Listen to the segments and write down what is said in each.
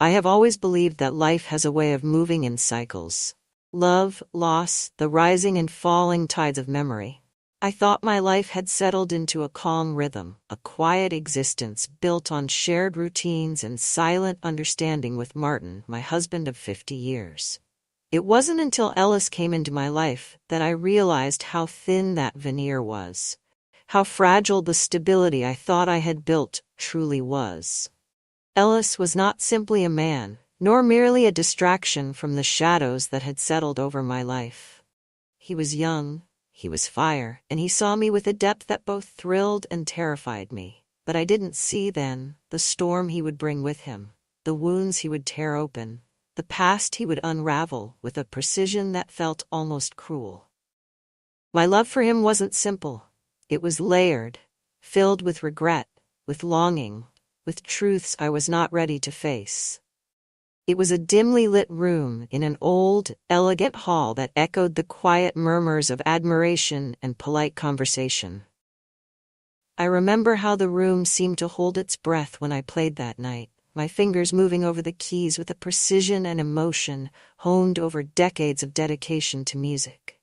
I have always believed that life has a way of moving in cycles. Love, loss, the rising and falling tides of memory. I thought my life had settled into a calm rhythm, a quiet existence built on shared routines and silent understanding with Martin, my husband of 50 years. It wasn't until Ellis came into my life that I realized how thin that veneer was, how fragile the stability I thought I had built truly was. Ellis was not simply a man, nor merely a distraction from the shadows that had settled over my life. He was young, he was fire, and he saw me with a depth that both thrilled and terrified me. But I didn't see then the storm he would bring with him, the wounds he would tear open, the past he would unravel with a precision that felt almost cruel. My love for him wasn't simple. It was layered, filled with regret, with longing, with truths I was not ready to face. It was a dimly lit room in an old, elegant hall that echoed the quiet murmurs of admiration and polite conversation. I remember how the room seemed to hold its breath when I played that night, my fingers moving over the keys with a precision and emotion honed over decades of dedication to music.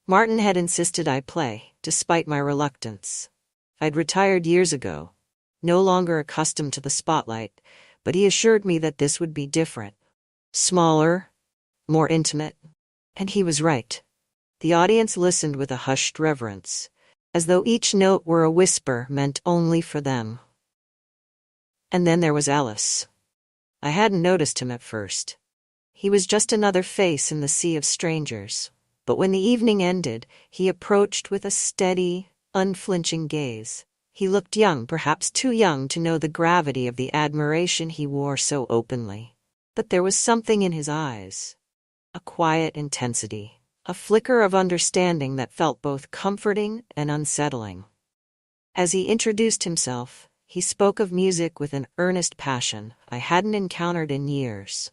Martin had insisted I play, despite my reluctance. I'd retired years ago, no longer accustomed to the spotlight, but he assured me that this would be different. Smaller, more intimate. And he was right. The audience listened with a hushed reverence, as though each note were a whisper meant only for them. And then there was Ellis. I hadn't noticed him at first. He was just another face in the sea of strangers. But when the evening ended, he approached with a steady, unflinching gaze. He looked young, perhaps too young to know the gravity of the admiration he wore so openly. But there was something in his eyes, a quiet intensity, a flicker of understanding that felt both comforting and unsettling. As he introduced himself, he spoke of music with an earnest passion I hadn't encountered in years.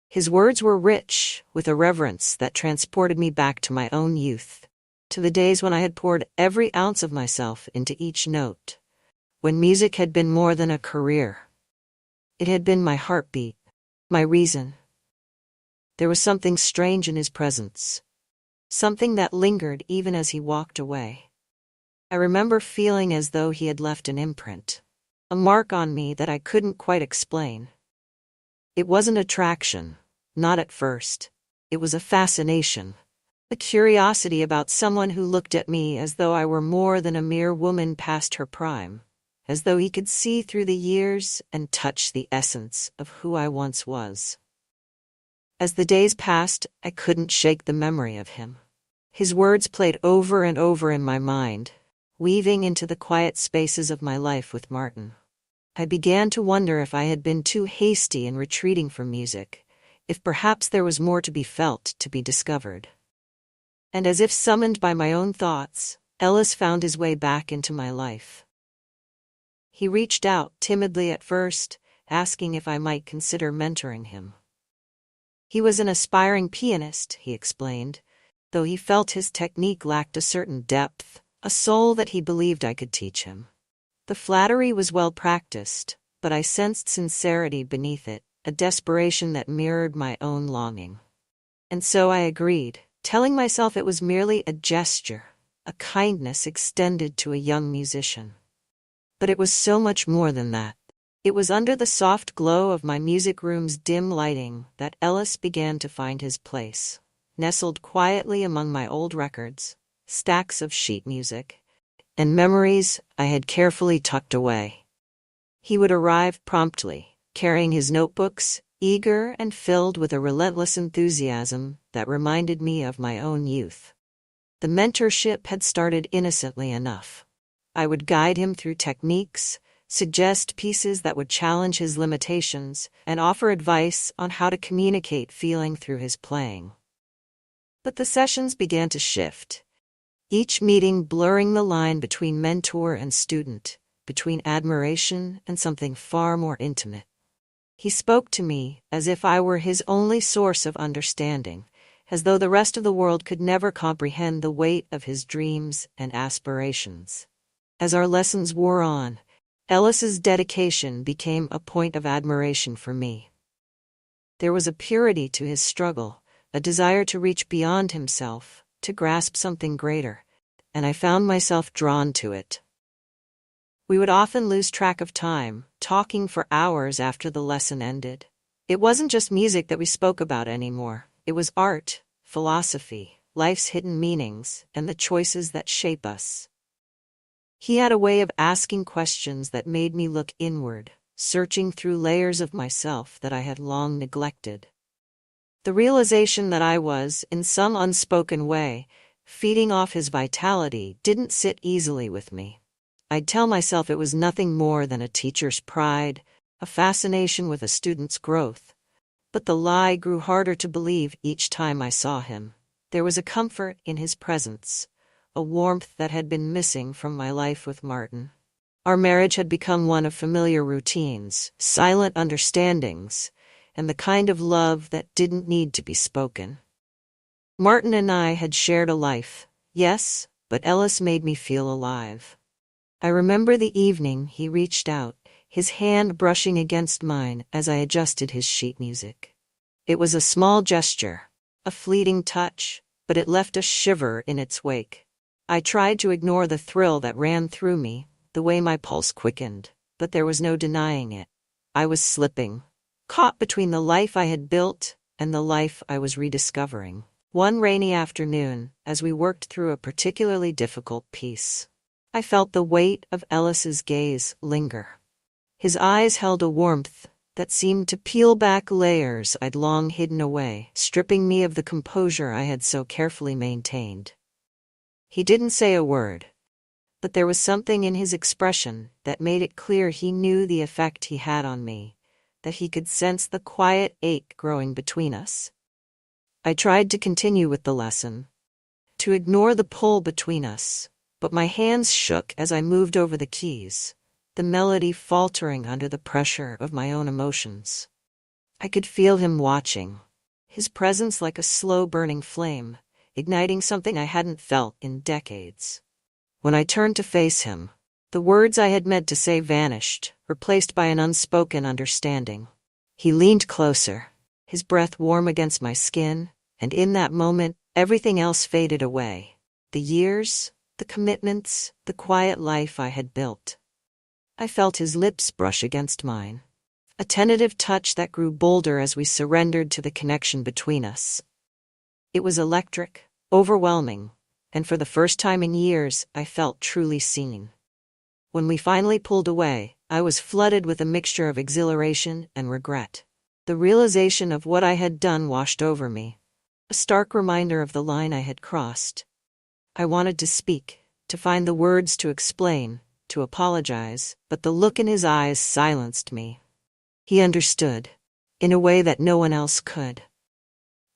His words were rich, with a reverence that transported me back to my own youth, to the days when I had poured every ounce of myself into each note, when music had been more than a career. It had been my heartbeat, my reason. There was something strange in his presence, something that lingered even as he walked away. I remember feeling as though he had left an imprint, a mark on me that I couldn't quite explain. It wasn't attraction, not at first. It was a fascination. A curiosity about someone who looked at me as though I were more than a mere woman past her prime, as though he could see through the years and touch the essence of who I once was. As the days passed, I couldn't shake the memory of him. His words played over and over in my mind, weaving into the quiet spaces of my life with Martin. I began to wonder if I had been too hasty in retreating from music, if perhaps there was more to be felt, to be discovered. And as if summoned by my own thoughts, Ellis found his way back into my life. He reached out timidly at first, asking if I might consider mentoring him. He was an aspiring pianist, he explained, though he felt his technique lacked a certain depth, a soul that he believed I could teach him. The flattery was well practiced, but I sensed sincerity beneath it, a desperation that mirrored my own longing. And so I agreed, telling myself it was merely a gesture, a kindness extended to a young musician. But it was so much more than that. It was under the soft glow of my music room's dim lighting that Ellis began to find his place, nestled quietly among my old records, stacks of sheet music, and memories I had carefully tucked away. He would arrive promptly, carrying his notebooks, eager and filled with a relentless enthusiasm that reminded me of my own youth. The mentorship had started innocently enough. I would guide him through techniques, suggest pieces that would challenge his limitations, and offer advice on how to communicate feeling through his playing. But the sessions began to shift, each meeting blurring the line between mentor and student, between admiration and something far more intimate. He spoke to me as if I were his only source of understanding, as though the rest of the world could never comprehend the weight of his dreams and aspirations. As our lessons wore on, Ellis's dedication became a point of admiration for me. There was a purity to his struggle, a desire to reach beyond himself, to grasp something greater, and I found myself drawn to it. We would often lose track of time, talking for hours after the lesson ended. It wasn't just music that we spoke about anymore. It was art, philosophy, life's hidden meanings, and the choices that shape us. He had a way of asking questions that made me look inward, searching through layers of myself that I had long neglected. The realization that I was, in some unspoken way, feeding off his vitality didn't sit easily with me. I'd tell myself it was nothing more than a teacher's pride, a fascination with a student's growth. But the lie grew harder to believe each time I saw him. There was a comfort in his presence, a warmth that had been missing from my life with Martin. Our marriage had become one of familiar routines, silent understandings, and the kind of love that didn't need to be spoken. Martin and I had shared a life, yes, but Ellis made me feel alive. I remember the evening he reached out, his hand brushing against mine as I adjusted his sheet music. It was a small gesture, a fleeting touch, but it left a shiver in its wake. I tried to ignore the thrill that ran through me, the way my pulse quickened, but there was no denying it. I was slipping, caught between the life I had built and the life I was rediscovering. One rainy afternoon, as we worked through a particularly difficult piece, I felt the weight of Ellis's gaze linger. His eyes held a warmth that seemed to peel back layers I'd long hidden away, stripping me of the composure I had so carefully maintained. He didn't say a word, but there was something in his expression that made it clear he knew the effect he had on me, that he could sense the quiet ache growing between us. I tried to continue with the lesson, to ignore the pull between us, but my hands shook as I moved over the keys, the melody faltering under the pressure of my own emotions. I could feel him watching, his presence like a slow-burning flame, igniting something I hadn't felt in decades. When I turned to face him, the words I had meant to say vanished, replaced by an unspoken understanding. He leaned closer, his breath warm against my skin, and in that moment, everything else faded away. The years, the commitments, the quiet life I had built. I felt his lips brush against mine, a tentative touch that grew bolder as we surrendered to the connection between us. It was electric, overwhelming, and for the first time in years, I felt truly seen. When we finally pulled away, I was flooded with a mixture of exhilaration and regret. The realization of what I had done washed over me, a stark reminder of the line I had crossed. I wanted to speak, to find the words to explain, to apologize, but the look in his eyes silenced me. He understood, in a way that no one else could.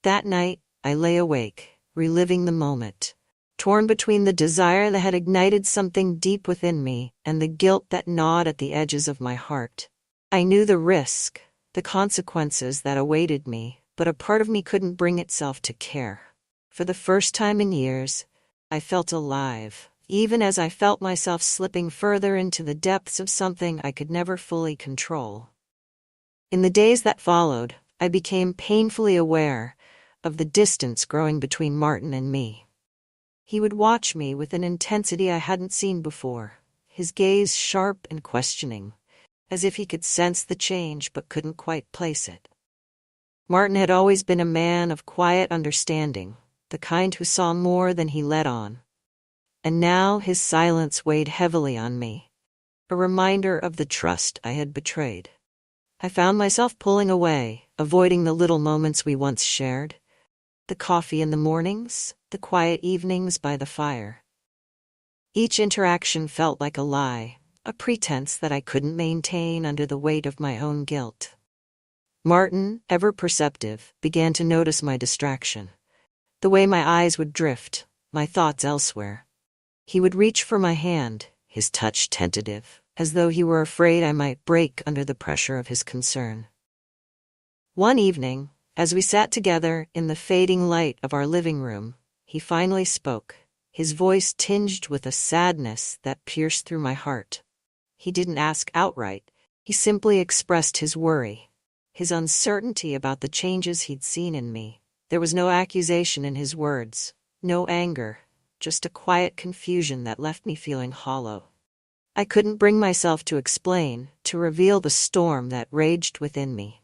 That night, I lay awake, reliving the moment, torn between the desire that had ignited something deep within me and the guilt that gnawed at the edges of my heart. I knew the risk, the consequences that awaited me, but a part of me couldn't bring itself to care. For the first time in years, I felt alive, even as I felt myself slipping further into the depths of something I could never fully control. In the days that followed, I became painfully aware of the distance growing between Martin and me. He would watch me with an intensity I hadn't seen before, his gaze sharp and questioning, as if he could sense the change but couldn't quite place it. Martin had always been a man of quiet understanding, the kind who saw more than he let on. And now his silence weighed heavily on me, a reminder of the trust I had betrayed. I found myself pulling away, avoiding the little moments we once shared, the coffee in the mornings, the quiet evenings by the fire. Each interaction felt like a lie, a pretense that I couldn't maintain under the weight of my own guilt. Martin, ever perceptive, began to notice my distraction, the way my eyes would drift, my thoughts elsewhere. He would reach for my hand, his touch tentative, as though he were afraid I might break under the pressure of his concern. One evening, as we sat together in the fading light of our living room, he finally spoke, his voice tinged with a sadness that pierced through my heart. He didn't ask outright, he simply expressed his worry. his uncertainty about the changes he'd seen in me. There was no accusation in his words, no anger, just a quiet confusion that left me feeling hollow. I couldn't bring myself to explain, to reveal the storm that raged within me.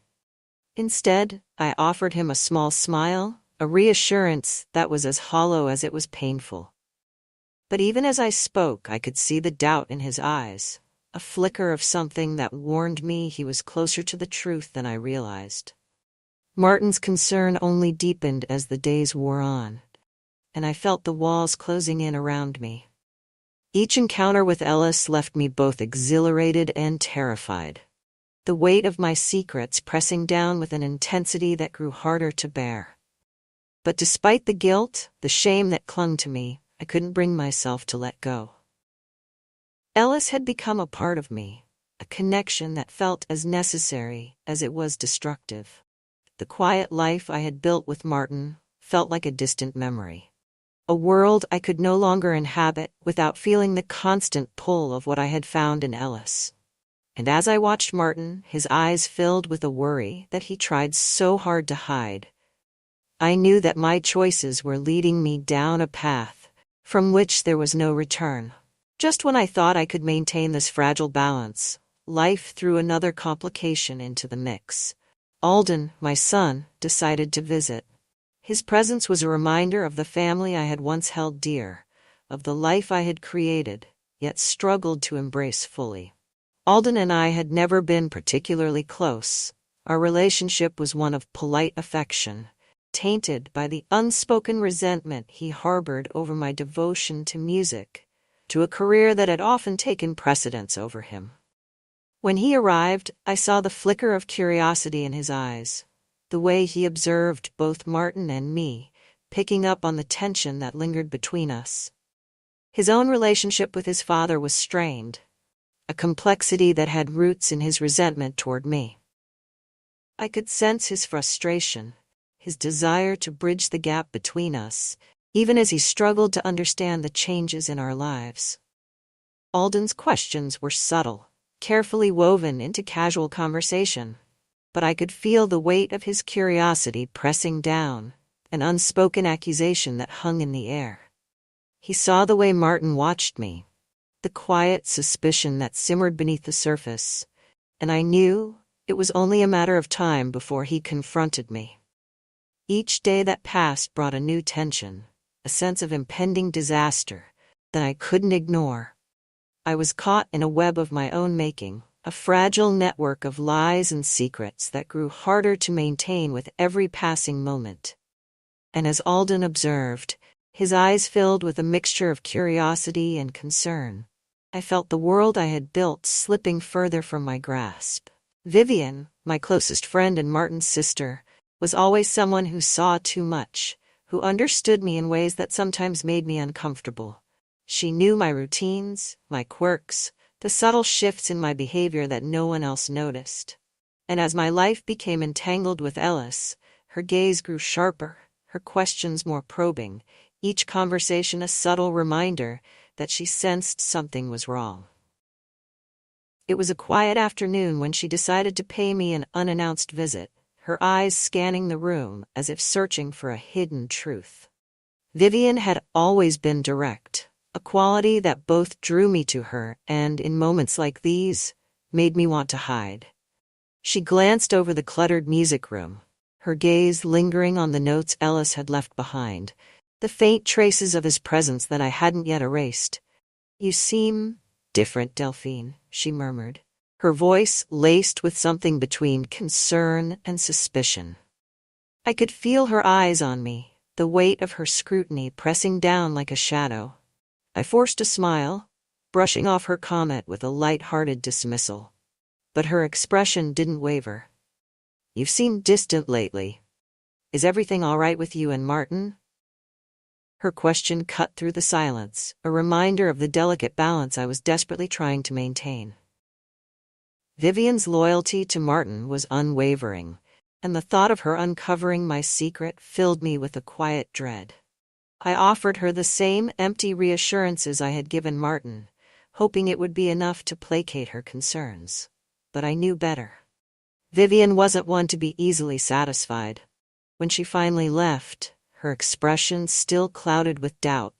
Instead, I offered him a small smile, a reassurance that was as hollow as it was painful. But even as I spoke, I could see the doubt in his eyes, a flicker of something that warned me he was closer to the truth than I realized. Martin's concern only deepened as the days wore on, and I felt the walls closing in around me. Each encounter with Ellis left me both exhilarated and terrified, the weight of my secrets pressing down with an intensity that grew harder to bear. But despite the guilt, the shame that clung to me, I couldn't bring myself to let go. Ellis had become a part of me, a connection that felt as necessary as it was destructive. The quiet life I had built with Martin felt like a distant memory, a world I could no longer inhabit without feeling the constant pull of what I had found in Ellis. And as I watched Martin, his eyes filled with a worry that he tried so hard to hide, I knew that my choices were leading me down a path from which there was no return. Just when I thought I could maintain this fragile balance, life threw another complication into the mix. Alden, my son, decided to visit. His presence was a reminder of the family I had once held dear, of the life I had created, yet struggled to embrace fully. Alden and I had never been particularly close. Our relationship was one of polite affection, tainted by the unspoken resentment he harbored over my devotion to music, to a career that had often taken precedence over him. When he arrived, I saw the flicker of curiosity in his eyes, the way he observed both Martin and me, picking up on the tension that lingered between us. His own relationship with his father was strained, a complexity that had roots in his resentment toward me. I could sense his frustration, his desire to bridge the gap between us, even as he struggled to understand the changes in our lives. Alden's questions were subtle, carefully woven into casual conversation, but I could feel the weight of his curiosity pressing down, an unspoken accusation that hung in the air. He saw the way Martin watched me, the quiet suspicion that simmered beneath the surface, and I knew it was only a matter of time before he confronted me. Each day that passed brought a new tension, a sense of impending disaster that I couldn't ignore. I was caught in a web of my own making, a fragile network of lies and secrets that grew harder to maintain with every passing moment. And as Alden observed, his eyes filled with a mixture of curiosity and concern, I felt the world I had built slipping further from my grasp. Vivian, my closest friend and Martin's sister, was always someone who saw too much, who understood me in ways that sometimes made me uncomfortable. She knew my routines, my quirks, the subtle shifts in my behavior that no one else noticed. And as my life became entangled with Ellis, her gaze grew sharper, her questions more probing, each conversation a subtle reminder that she sensed something was wrong. It was a quiet afternoon when she decided to pay me an unannounced visit, her eyes scanning the room as if searching for a hidden truth. Vivian had always been direct, a quality that both drew me to her and, in moments like these, made me want to hide. She glanced over the cluttered music room, her gaze lingering on the notes Ellis had left behind, the faint traces of his presence that I hadn't yet erased. "You seem different, Delphine," she murmured, her voice laced with something between concern and suspicion. I could feel her eyes on me, the weight of her scrutiny pressing down like a shadow. I forced a smile, brushing off her comment with a light-hearted dismissal. But her expression didn't waver. "You've seemed distant lately. Is everything all right with you and Martin?" Her question cut through the silence, a reminder of the delicate balance I was desperately trying to maintain. Vivian's loyalty to Martin was unwavering, and the thought of her uncovering my secret filled me with a quiet dread. I offered her the same empty reassurances I had given Martin, hoping it would be enough to placate her concerns. But I knew better. Vivian wasn't one to be easily satisfied. When she finally left, her expression still clouded with doubt.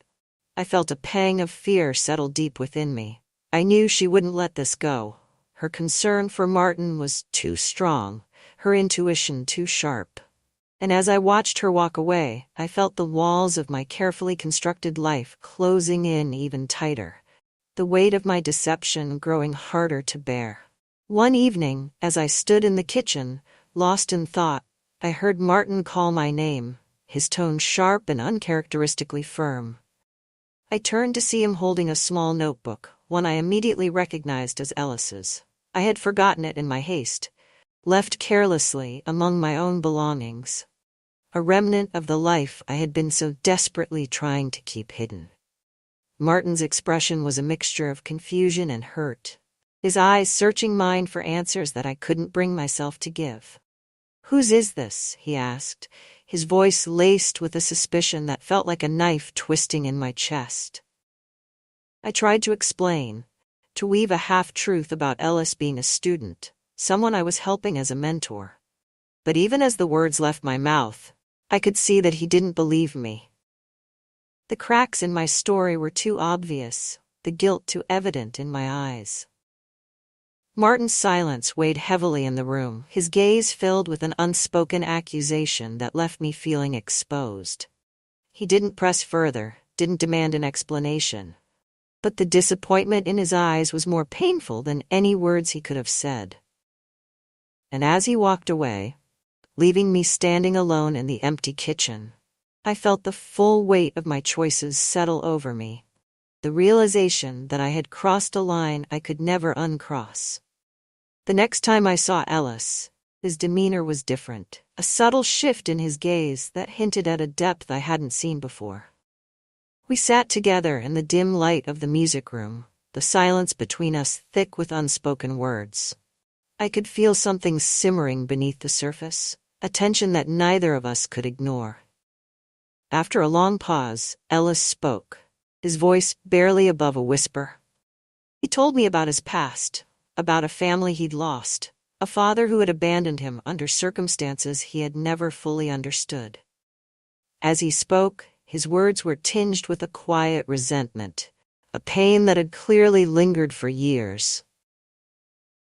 I felt a pang of fear settle deep within me. I knew she wouldn't let this go. Her concern for Martin was too strong, her intuition too sharp. And as I watched her walk away, I felt the walls of my carefully constructed life closing in even tighter, the weight of my deception growing harder to bear. One evening, as I stood in the kitchen, lost in thought, I heard Martin call my name, his tone sharp and uncharacteristically firm. I turned to see him holding a small notebook, one I immediately recognized as Ellis's. I had forgotten it in my haste, left carelessly among my own belongings, a remnant of the life I had been so desperately trying to keep hidden. Martin's expression was a mixture of confusion and hurt, his eyes searching mine for answers that I couldn't bring myself to give. "Whose is this?" he asked, his voice laced with a suspicion that felt like a knife twisting in my chest. I tried to explain, to weave a half-truth about Ellis being a student, someone I was helping as a mentor. But even as the words left my mouth, I could see that he didn't believe me. The cracks in my story were too obvious, the guilt too evident in my eyes. Martin's silence weighed heavily in the room, his gaze filled with an unspoken accusation that left me feeling exposed. He didn't press further, didn't demand an explanation. But the disappointment in his eyes was more painful than any words he could have said. And as he walked away, leaving me standing alone in the empty kitchen, I felt the full weight of my choices settle over me, the realization that I had crossed a line I could never uncross. The next time I saw Ellis, his demeanor was different, a subtle shift in his gaze that hinted at a depth I hadn't seen before. We sat together in the dim light of the music room, the silence between us thick with unspoken words. I could feel something simmering beneath the surface, a tension that neither of us could ignore. After a long pause, Ellis spoke, his voice barely above a whisper. He told me about his past, about a family he'd lost, a father who had abandoned him under circumstances he had never fully understood. As he spoke, his words were tinged with a quiet resentment, a pain that had clearly lingered for years.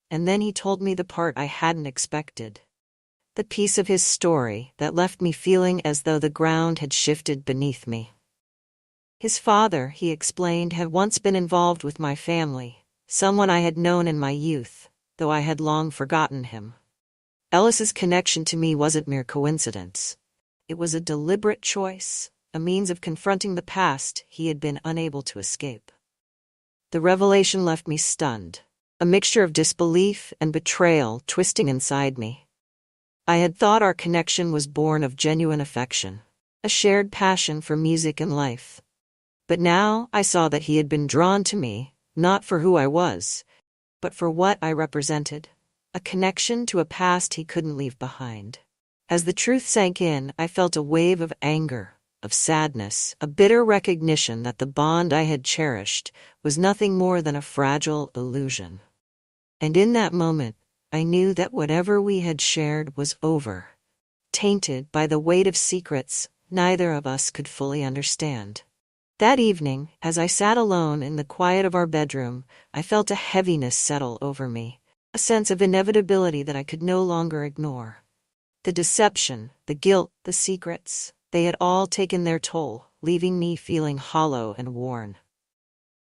And then he told me the part I hadn't expected, the piece of his story that left me feeling as though the ground had shifted beneath me. His father, he explained, had once been involved with my family, someone I had known in my youth, though I had long forgotten him. Ellis's connection to me wasn't mere coincidence. It was a deliberate choice, a means of confronting the past he had been unable to escape. The revelation left me stunned, a mixture of disbelief and betrayal twisting inside me. I had thought our connection was born of genuine affection, a shared passion for music and life. But now I saw that he had been drawn to me, not for who I was, but for what I represented, a connection to a past he couldn't leave behind. As the truth sank in, I felt a wave of anger, of sadness, a bitter recognition that the bond I had cherished was nothing more than a fragile illusion. And in that moment, I knew that whatever we had shared was over, tainted by the weight of secrets neither of us could fully understand. That evening, as I sat alone in the quiet of our bedroom, I felt a heaviness settle over me, a sense of inevitability that I could no longer ignore. The deception, the guilt, the secrets, they had all taken their toll, leaving me feeling hollow and worn.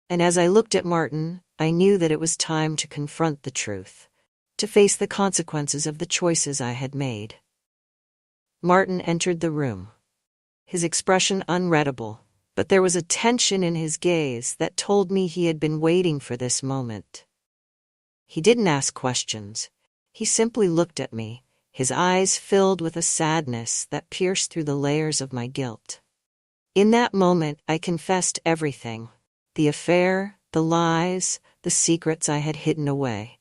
And as I looked at Martin, I knew that it was time to confront the truth, to face the consequences of the choices I had made. Martin entered the room, his expression unreadable, but there was a tension in his gaze that told me he had been waiting for this moment. He didn't ask questions. He simply looked at me, his eyes filled with a sadness that pierced through the layers of my guilt. In that moment, I confessed everything, the affair, the lies, the secrets I had hidden away.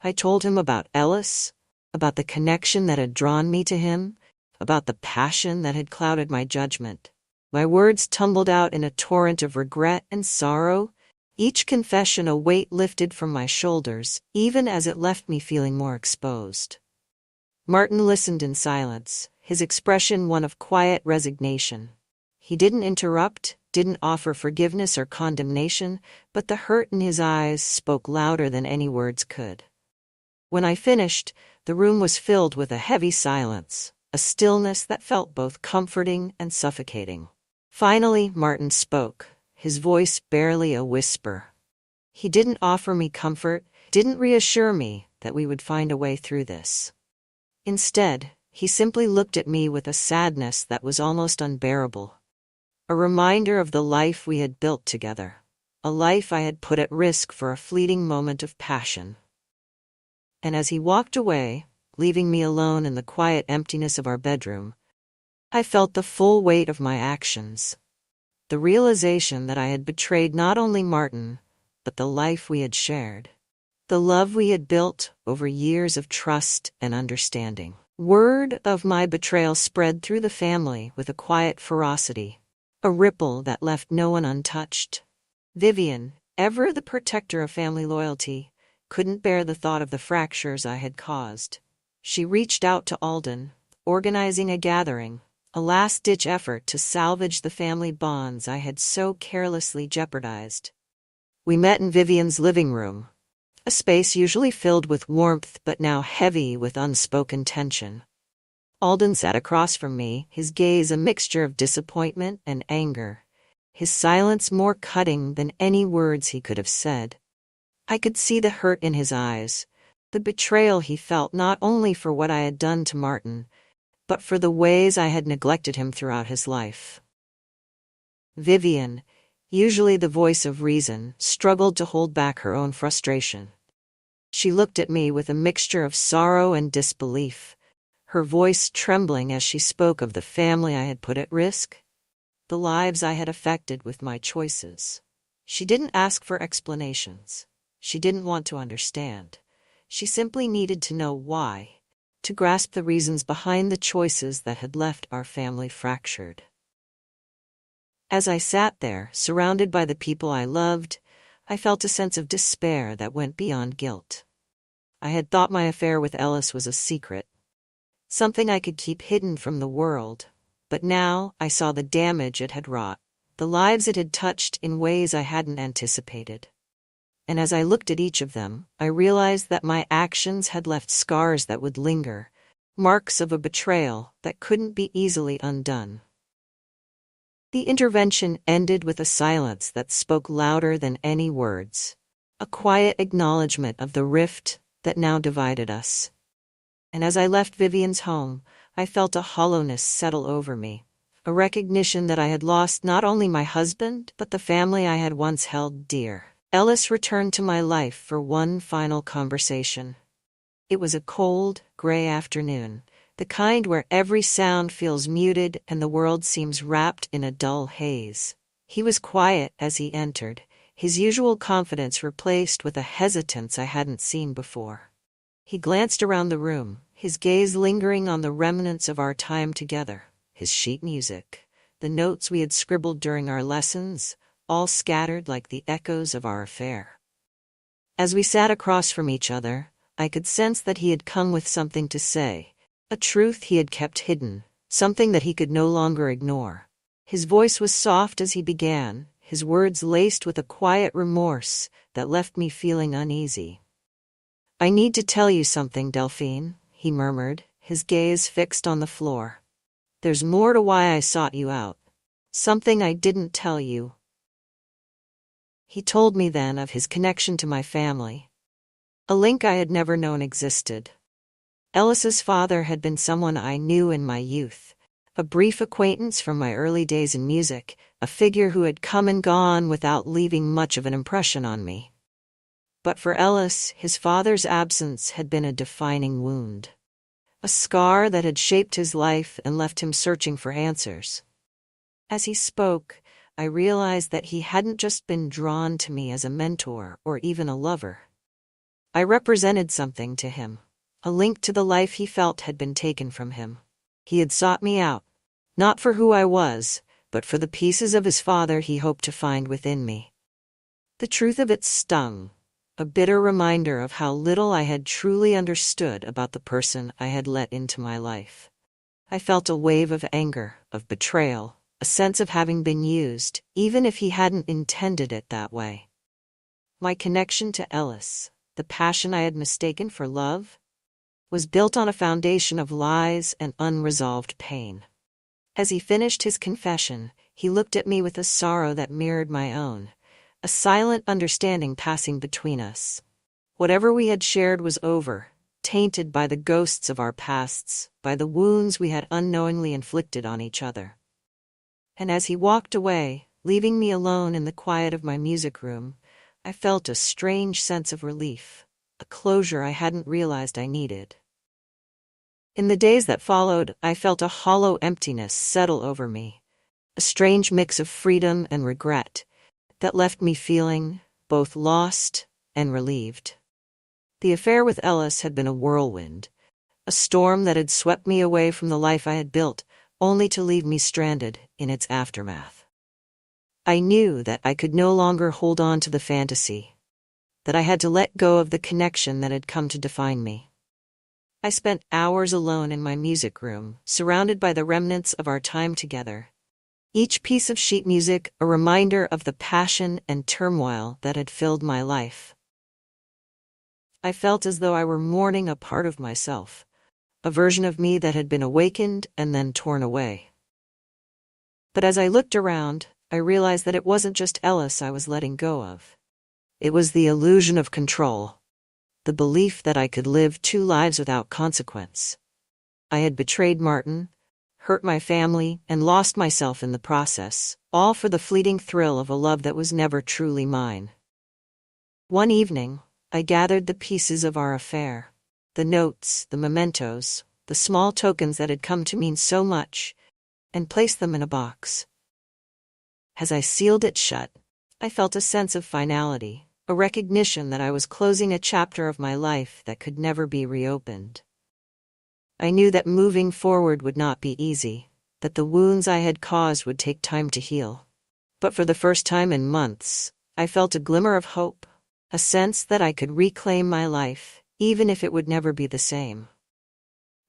I told him about Ellis, about the connection that had drawn me to him, about the passion that had clouded my judgment. My words tumbled out in a torrent of regret and sorrow, each confession a weight lifted from my shoulders, even as it left me feeling more exposed. Martin listened in silence, his expression one of quiet resignation. He didn't interrupt, didn't offer forgiveness or condemnation, but the hurt in his eyes spoke louder than any words could. When I finished, the room was filled with a heavy silence, a stillness that felt both comforting and suffocating. Finally, Martin spoke, his voice barely a whisper. He didn't offer me comfort, didn't reassure me that we would find a way through this. Instead, he simply looked at me with a sadness that was almost unbearable. A reminder of the life we had built together, a life I had put at risk for a fleeting moment of passion. And as he walked away, leaving me alone in the quiet emptiness of our bedroom, I felt the full weight of my actions. The realization that I had betrayed not only Martin, but the life we had shared. The love we had built over years of trust and understanding. Word of my betrayal spread through the family with a quiet ferocity, a ripple that left no one untouched. Vivian, ever the protector of family loyalty, couldn't bear the thought of the fractures I had caused. She reached out to Alden, organizing a gathering, a last-ditch effort to salvage the family bonds I had so carelessly jeopardized. We met in Vivian's living room, a space usually filled with warmth but now heavy with unspoken tension. Alden sat across from me, his gaze a mixture of disappointment and anger, his silence more cutting than any words he could have said. I could see the hurt in his eyes, the betrayal he felt not only for what I had done to Martin, but for the ways I had neglected him throughout his life. Vivian, usually the voice of reason, struggled to hold back her own frustration. She looked at me with a mixture of sorrow and disbelief, her voice trembling as she spoke of the family I had put at risk, the lives I had affected with my choices. She didn't ask for explanations. She didn't want to understand. She simply needed to know why, to grasp the reasons behind the choices that had left our family fractured. As I sat there, surrounded by the people I loved, I felt a sense of despair that went beyond guilt. I had thought my affair with Ellis was a secret, something I could keep hidden from the world, but now I saw the damage it had wrought, the lives it had touched in ways I hadn't anticipated. And as I looked at each of them, I realized that my actions had left scars that would linger, marks of a betrayal that couldn't be easily undone. The intervention ended with a silence that spoke louder than any words, a quiet acknowledgement of the rift that now divided us. And as I left Vivian's home, I felt a hollowness settle over me, a recognition that I had lost not only my husband, but the family I had once held dear. Ellis returned to my life for one final conversation. It was a cold, gray afternoon, the kind where every sound feels muted and the world seems wrapped in a dull haze. He was quiet as he entered, his usual confidence replaced with a hesitance I hadn't seen before. He glanced around the room, his gaze lingering on the remnants of our time together, his sheet music, the notes we had scribbled during our lessons, all scattered like the echoes of our affair. As we sat across from each other, I could sense that he had come with something to say, a truth he had kept hidden, something that he could no longer ignore. His voice was soft as he began, his words laced with a quiet remorse that left me feeling uneasy. "I need to tell you something, Delphine," he murmured, his gaze fixed on the floor. "There's more to why I sought you out. Something I didn't tell you." He told me then of his connection to my family, a link I had never known existed. Ellis's father had been someone I knew in my youth, a brief acquaintance from my early days in music, a figure who had come and gone without leaving much of an impression on me. But for Ellis, his father's absence had been a defining wound, a scar that had shaped his life and left him searching for answers. As he spoke, I realized that he hadn't just been drawn to me as a mentor or even a lover. I represented something to him, a link to the life he felt had been taken from him. He had sought me out, not for who I was, but for the pieces of his father he hoped to find within me. The truth of it stung, a bitter reminder of how little I had truly understood about the person I had let into my life. I felt a wave of anger, of betrayal, a sense of having been used, even if he hadn't intended it that way. My connection to Ellis, the passion I had mistaken for love, was built on a foundation of lies and unresolved pain. As he finished his confession, he looked at me with a sorrow that mirrored my own, a silent understanding passing between us. Whatever we had shared was over, tainted by the ghosts of our pasts, by the wounds we had unknowingly inflicted on each other. And as he walked away, leaving me alone in the quiet of my music room, I felt a strange sense of relief, a closure I hadn't realized I needed. In the days that followed, I felt a hollow emptiness settle over me, a strange mix of freedom and regret that left me feeling both lost and relieved. The affair with Ellis had been a whirlwind, a storm that had swept me away from the life I had built, only to leave me stranded in its aftermath. I knew that I could no longer hold on to the fantasy, that I had to let go of the connection that had come to define me. I spent hours alone in my music room, surrounded by the remnants of our time together. Each piece of sheet music a reminder of the passion and turmoil that had filled my life. I felt as though I were mourning a part of myself, a version of me that had been awakened and then torn away. But as I looked around, I realized that it wasn't just Ellis I was letting go of. It was the illusion of control, the belief that I could live two lives without consequence. I had betrayed Martin, hurt my family, and lost myself in the process, all for the fleeting thrill of a love that was never truly mine. One evening, I gathered the pieces of our affair, the notes, the mementos, the small tokens that had come to mean so much, and placed them in a box. As I sealed it shut, I felt a sense of finality, a recognition that I was closing a chapter of my life that could never be reopened. I knew that moving forward would not be easy, that the wounds I had caused would take time to heal. But for the first time in months, I felt a glimmer of hope, a sense that I could reclaim my life, even if it would never be the same.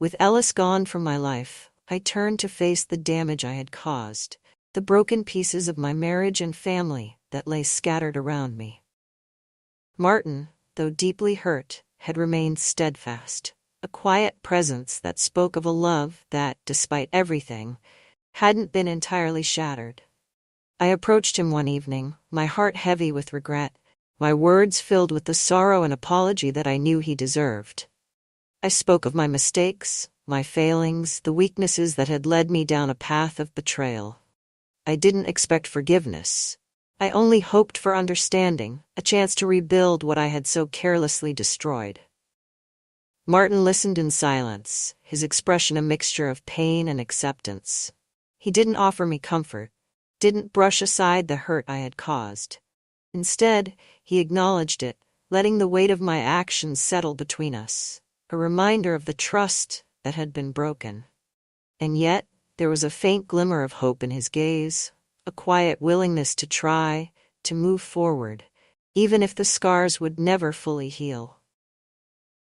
With Ellis gone from my life, I turned to face the damage I had caused, the broken pieces of my marriage and family that lay scattered around me. Martin, though deeply hurt, had remained steadfast, a quiet presence that spoke of a love that, despite everything, hadn't been entirely shattered. I approached him one evening, my heart heavy with regret, my words filled with the sorrow and apology that I knew he deserved. I spoke of my mistakes, my failings, the weaknesses that had led me down a path of betrayal. I didn't expect forgiveness. I only hoped for understanding, a chance to rebuild what I had so carelessly destroyed. Martin listened in silence, his expression a mixture of pain and acceptance. He didn't offer me comfort, didn't brush aside the hurt I had caused. Instead, he acknowledged it, letting the weight of my actions settle between us, a reminder of the trust that had been broken. And yet, there was a faint glimmer of hope in his gaze, a quiet willingness to try, to move forward, even if the scars would never fully heal.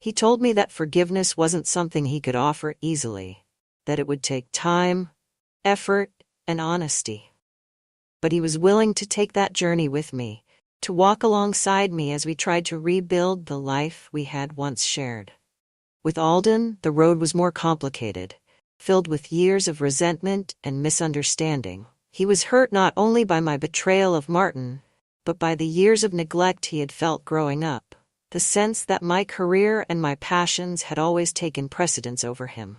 He told me that forgiveness wasn't something he could offer easily, that it would take time, effort, and honesty. But he was willing to take that journey with me, to walk alongside me as we tried to rebuild the life we had once shared. With Alden, the road was more complicated, filled with years of resentment and misunderstanding. He was hurt not only by my betrayal of Martin, but by the years of neglect he had felt growing up, the sense that my career and my passions had always taken precedence over him.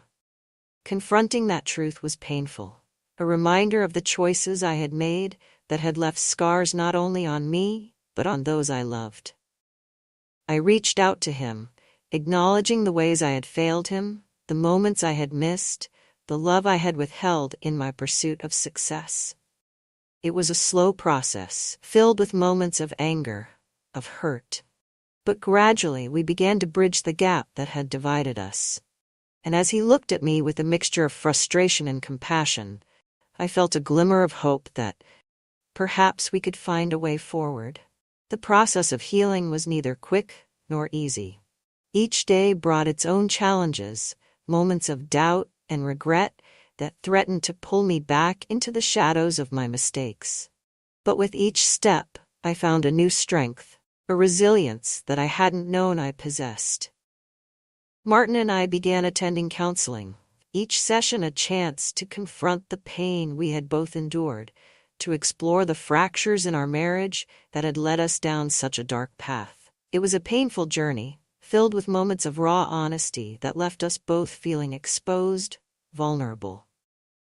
Confronting that truth was painful, a reminder of the choices I had made that had left scars not only on me, but on those I loved. I reached out to him, acknowledging the ways I had failed him, the moments I had missed, the love I had withheld in my pursuit of success. It was a slow process, filled with moments of anger, of hurt. But gradually we began to bridge the gap that had divided us. And as he looked at me with a mixture of frustration and compassion, I felt a glimmer of hope that perhaps we could find a way forward. The process of healing was neither quick nor easy. Each day brought its own challenges, moments of doubt and regret that threatened to pull me back into the shadows of my mistakes. But with each step, I found a new strength, a resilience that I hadn't known I possessed. Martin and I began attending counseling, each session a chance to confront the pain we had both endured, to explore the fractures in our marriage that had led us down such a dark path. It was a painful journey, filled with moments of raw honesty that left us both feeling exposed, vulnerable.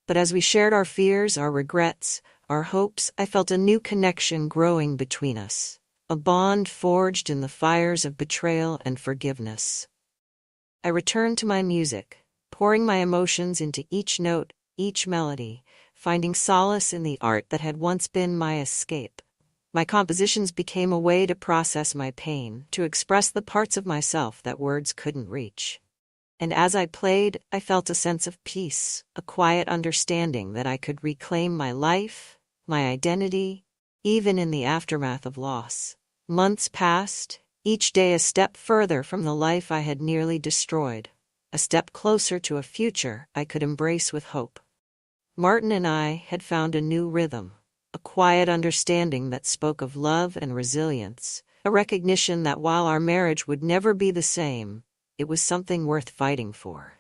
But as we shared our fears, our regrets, our hopes, I felt a new connection growing between us, a bond forged in the fires of betrayal and forgiveness. I returned to my music, pouring my emotions into each note, each melody, finding solace in the art that had once been my escape. My compositions became a way to process my pain, to express the parts of myself that words couldn't reach. And as I played, I felt a sense of peace, a quiet understanding that I could reclaim my life, my identity, even in the aftermath of loss. Months passed, each day a step further from the life I had nearly destroyed, a step closer to a future I could embrace with hope. Martin and I had found a new rhythm, a quiet understanding that spoke of love and resilience, a recognition that while our marriage would never be the same, it was something worth fighting for.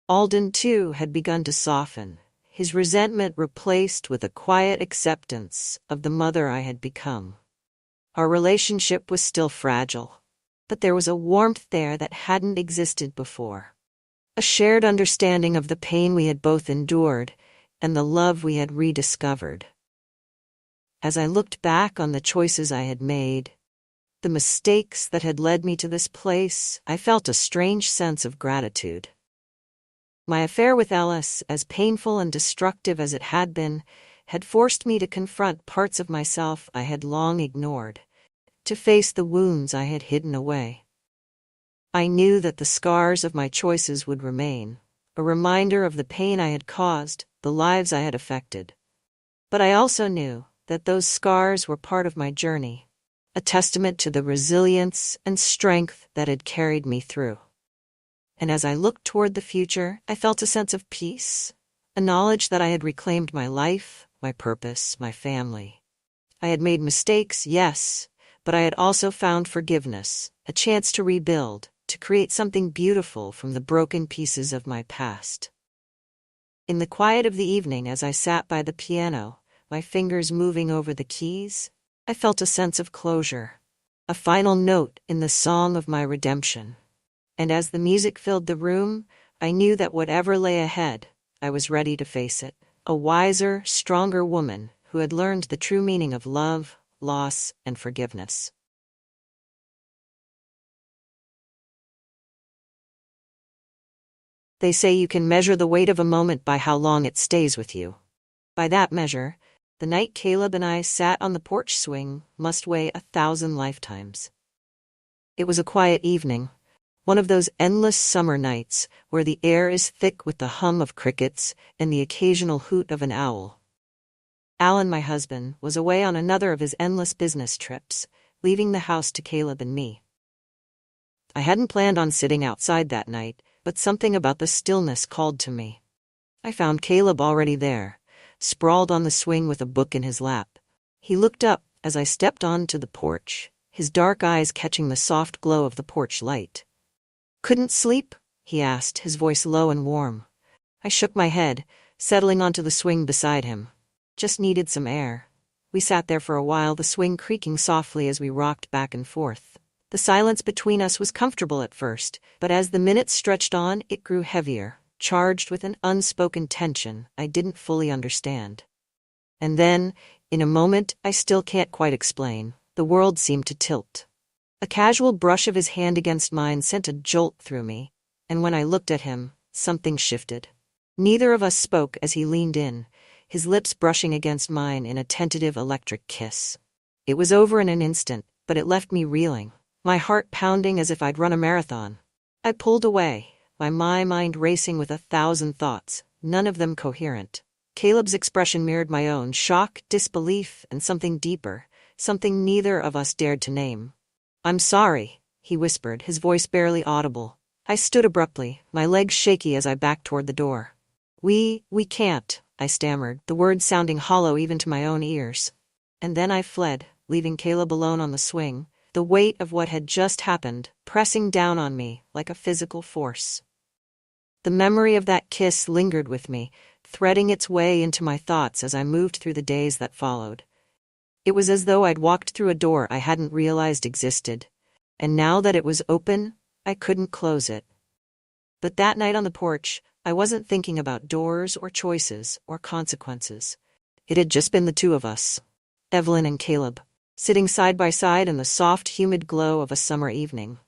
Alden, too, had begun to soften, his resentment replaced with a quiet acceptance of the mother I had become. Our relationship was still fragile, but there was a warmth there that hadn't existed before. A shared understanding of the pain we had both endured and the love we had rediscovered. As I looked back on the choices I had made, the mistakes that had led me to this place, I felt a strange sense of gratitude. My affair with Ellis, as painful and destructive as it had been, had forced me to confront parts of myself I had long ignored, to face the wounds I had hidden away. I knew that the scars of my choices would remain, a reminder of the pain I had caused, the lives I had affected. But I also knew that those scars were part of my journey, a testament to the resilience and strength that had carried me through. And as I looked toward the future, I felt a sense of peace, a knowledge that I had reclaimed my life, my purpose, my family. I had made mistakes, yes, but I had also found forgiveness, a chance to rebuild, to create something beautiful from the broken pieces of my past. In the quiet of the evening, as I sat by the piano, my fingers moving over the keys, I felt a sense of closure, a final note in the song of my redemption. And as the music filled the room, I knew that whatever lay ahead, I was ready to face it, a wiser, stronger woman who had learned the true meaning of love, loss, and forgiveness. They say you can measure the weight of a moment by how long it stays with you. By that measure, the night Caleb and I sat on the porch swing must weigh 1,000 lifetimes. It was a quiet evening, one of those endless summer nights where the air is thick with the hum of crickets and the occasional hoot of an owl. Alan, my husband, was away on another of his endless business trips, leaving the house to Caleb and me. I hadn't planned on sitting outside that night, but something about the stillness called to me. I found Caleb already there, sprawled on the swing with a book in his lap. He looked up as I stepped onto the porch, his dark eyes catching the soft glow of the porch light. "Couldn't sleep?" he asked, his voice low and warm. I shook my head, settling onto the swing beside him. "Just needed some air." We sat there for a while, the swing creaking softly as we rocked back and forth. The silence between us was comfortable at first, but as the minutes stretched on, it grew heavier, charged with an unspoken tension I didn't fully understand. And then, in a moment I still can't quite explain, the world seemed to tilt. A casual brush of his hand against mine sent a jolt through me, and when I looked at him, something shifted. Neither of us spoke as he leaned in, his lips brushing against mine in a tentative electric kiss. It was over in an instant, but it left me reeling, my heart pounding as if I'd run a marathon. I pulled away, my mind racing with 1,000 thoughts, none of them coherent. Caleb's expression mirrored my own, shock, disbelief, and something deeper, something neither of us dared to name. "I'm sorry," he whispered, his voice barely audible. I stood abruptly, my legs shaky as I backed toward the door. We can't," I stammered, the words sounding hollow even to my own ears. And then I fled, leaving Caleb alone on the swing, the weight of what had just happened pressing down on me like a physical force. The memory of that kiss lingered with me, threading its way into my thoughts as I moved through the days that followed. It was as though I'd walked through a door I hadn't realized existed, and now that it was open, I couldn't close it. But that night on the porch, I wasn't thinking about doors or choices or consequences. It had just been the two of us, Evelyn and Caleb, sitting side by side in the soft, humid glow of a summer evening.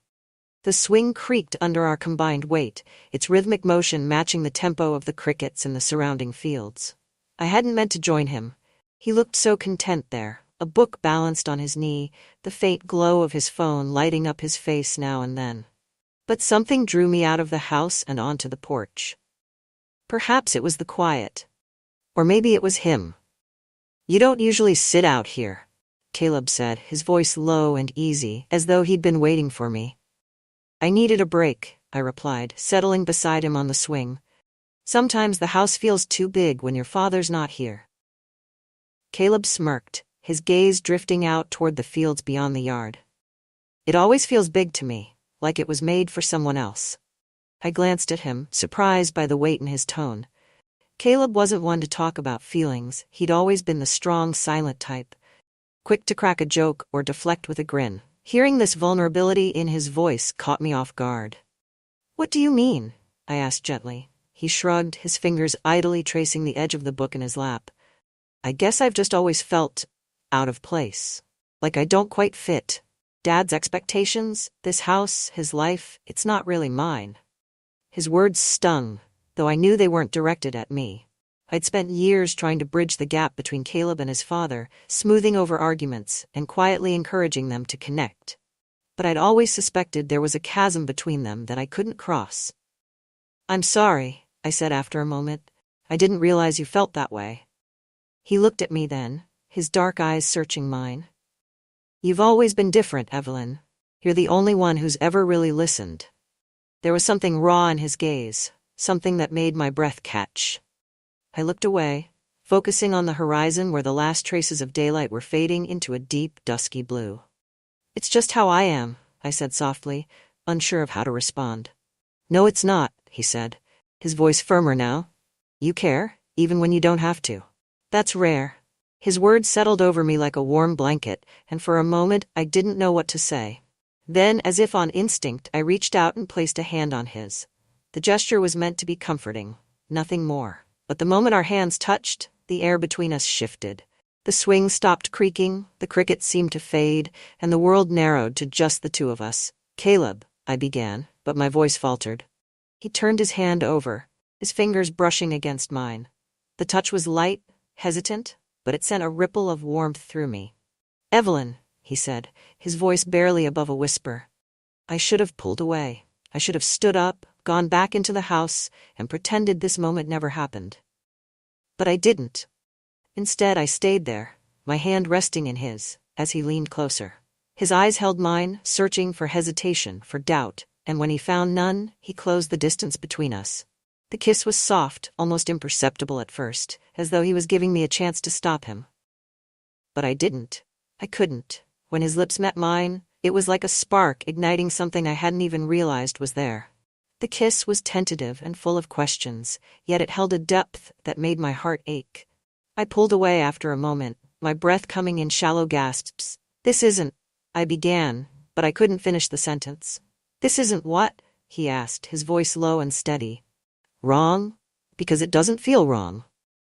The swing creaked under our combined weight, its rhythmic motion matching the tempo of the crickets in the surrounding fields. I hadn't meant to join him. He looked so content there, a book balanced on his knee, the faint glow of his phone lighting up his face now and then. But something drew me out of the house and onto the porch. Perhaps it was the quiet. Or maybe it was him. "You don't usually sit out here," Caleb said, his voice low and easy, as though he'd been waiting for me. "I needed a break," I replied, settling beside him on the swing. "Sometimes the house feels too big when your father's not here." Caleb smirked, his gaze drifting out toward the fields beyond the yard. "It always feels big to me, like it was made for someone else." I glanced at him, surprised by the weight in his tone. Caleb wasn't one to talk about feelings. He'd always been the strong, silent type, quick to crack a joke or deflect with a grin. Hearing this vulnerability in his voice caught me off guard. "What do you mean?" I asked gently. He shrugged, his fingers idly tracing the edge of the book in his lap. "I guess I've just always felt out of place. Like I don't quite fit. Dad's expectations, this house, his life, it's not really mine." His words stung, though I knew they weren't directed at me. I'd spent years trying to bridge the gap between Caleb and his father, smoothing over arguments and quietly encouraging them to connect. But I'd always suspected there was a chasm between them that I couldn't cross. "I'm sorry," I said after a moment. "I didn't realize you felt that way." He looked at me then, his dark eyes searching mine. "You've always been different, Evelyn. You're the only one who's ever really listened." There was something raw in his gaze, something that made my breath catch. I looked away, focusing on the horizon where the last traces of daylight were fading into a deep, dusky blue. "It's just how I am," I said softly, unsure of how to respond. "No, it's not," he said, his voice firmer now. "You care, even when you don't have to. That's rare." His words settled over me like a warm blanket, and for a moment I didn't know what to say. Then, as if on instinct, I reached out and placed a hand on his. The gesture was meant to be comforting, nothing more. But the moment our hands touched, the air between us shifted. The swing stopped creaking, the crickets seemed to fade, and the world narrowed to just the two of us. "Caleb," I began, but my voice faltered. He turned his hand over, his fingers brushing against mine. The touch was light, hesitant, but it sent a ripple of warmth through me. "Evelyn," he said, his voice barely above a whisper. I should have pulled away. I should have stood up, gone back into the house, and pretended this moment never happened. But I didn't. Instead, I stayed there, my hand resting in his, as he leaned closer. His eyes held mine, searching for hesitation, for doubt, and when he found none, he closed the distance between us. The kiss was soft, almost imperceptible at first, as though he was giving me a chance to stop him. But I didn't. I couldn't. When his lips met mine, it was like a spark igniting something I hadn't even realized was there. The kiss was tentative and full of questions, yet it held a depth that made my heart ache. I pulled away after a moment, my breath coming in shallow gasps. "This isn't," I began, but I couldn't finish the sentence. "This isn't what?" he asked, his voice low and steady. "Wrong? Because it doesn't feel wrong."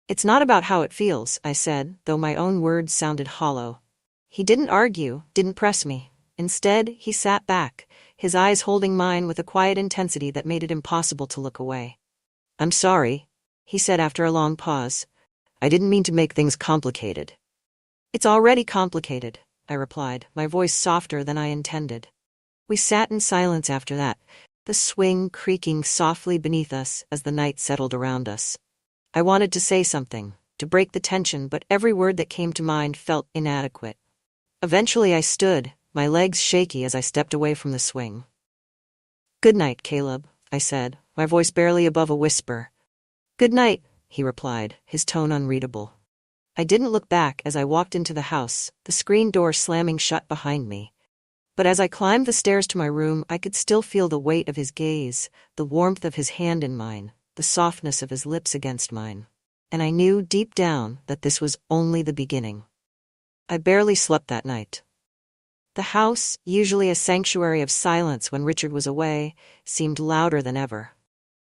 "It's not about how it feels," I said, though my own words sounded hollow. He didn't argue, didn't press me. Instead, he sat back, his eyes holding mine with a quiet intensity that made it impossible to look away. "I'm sorry," he said after a long pause. "I didn't mean to make things complicated." "It's already complicated," I replied, my voice softer than I intended. We sat in silence after that, the swing creaking softly beneath us as the night settled around us. I wanted to say something, to break the tension, but every word that came to mind felt inadequate. Eventually I stood, my legs shaky as I stepped away from the swing. "Good night, Caleb," I said, my voice barely above a whisper. "Good night," he replied, his tone unreadable. I didn't look back as I walked into the house, the screen door slamming shut behind me. But as I climbed the stairs to my room, I could still feel the weight of his gaze, the warmth of his hand in mine, the softness of his lips against mine. And I knew deep down that this was only the beginning. I barely slept that night. The house, usually a sanctuary of silence when Richard was away, seemed louder than ever.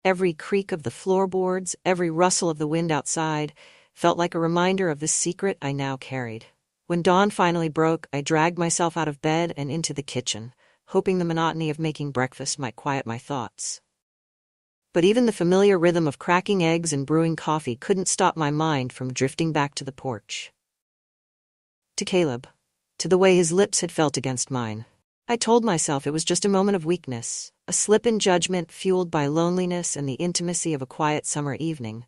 Every creak of the floorboards, every rustle of the wind outside, felt like a reminder of the secret I now carried. When dawn finally broke, I dragged myself out of bed and into the kitchen, hoping the monotony of making breakfast might quiet my thoughts. But even the familiar rhythm of cracking eggs and brewing coffee couldn't stop my mind from drifting back to the porch. To Caleb. To the way his lips had felt against mine. I told myself it was just a moment of weakness, a slip in judgment fueled by loneliness and the intimacy of a quiet summer evening.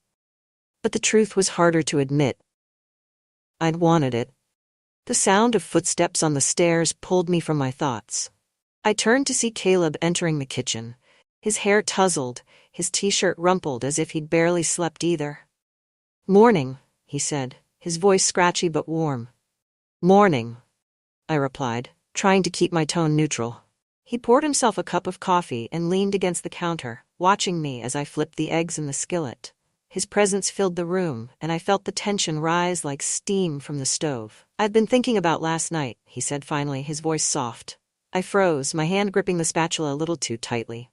But the truth was harder to admit. I'd wanted it. The sound of footsteps on the stairs pulled me from my thoughts. I turned to see Caleb entering the kitchen, his hair tousled, his t-shirt rumpled as if he'd barely slept either. "Morning," he said, his voice scratchy but warm. "Morning," I replied, trying to keep my tone neutral. He poured himself a cup of coffee and leaned against the counter, watching me as I flipped the eggs in the skillet. His presence filled the room, and I felt the tension rise like steam from the stove. "I've been thinking about last night," he said finally, his voice soft. I froze, my hand gripping the spatula a little too tightly.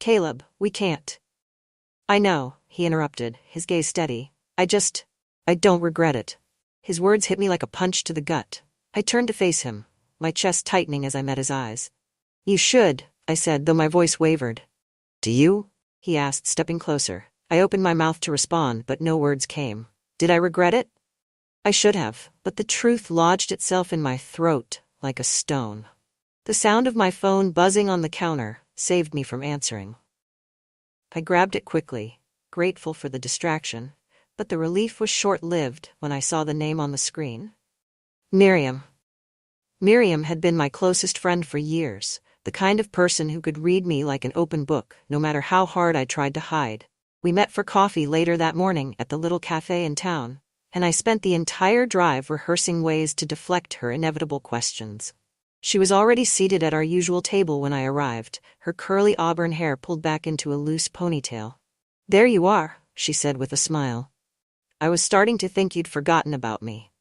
"Caleb, we can't." "I know," he interrupted, his gaze steady. I don't regret it." His words hit me like a punch to the gut. I turned to face him, my chest tightening as I met his eyes. "You should," I said, though my voice wavered. "Do you?" he asked, stepping closer. I opened my mouth to respond, but no words came. Did I regret it? I should have, but the truth lodged itself in my throat like a stone. The sound of my phone buzzing on the counter saved me from answering. I grabbed it quickly, grateful for the distraction, but the relief was short-lived when I saw the name on the screen. Miriam. Miriam had been my closest friend for years, the kind of person who could read me like an open book, no matter how hard I tried to hide. We met for coffee later that morning at the little cafe in town, and I spent the entire drive rehearsing ways to deflect her inevitable questions. She was already seated at our usual table when I arrived, her curly auburn hair pulled back into a loose ponytail. "There you are," she said with a smile. "I was starting to think you'd forgotten about me."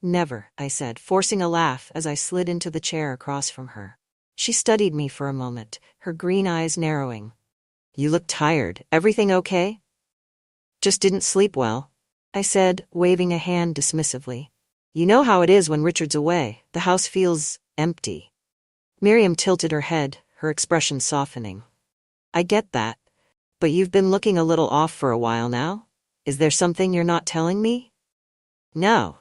"Never," I said, forcing a laugh as I slid into the chair across from her. She studied me for a moment, her green eyes narrowing. "You look tired. Everything okay?" "Just didn't sleep well," I said, waving a hand dismissively. "You know how it is when Richard's away. The house feels empty." Miriam tilted her head, her expression softening. "I get that. But you've been looking a little off for a while now. Is there something you're not telling me?" "No,"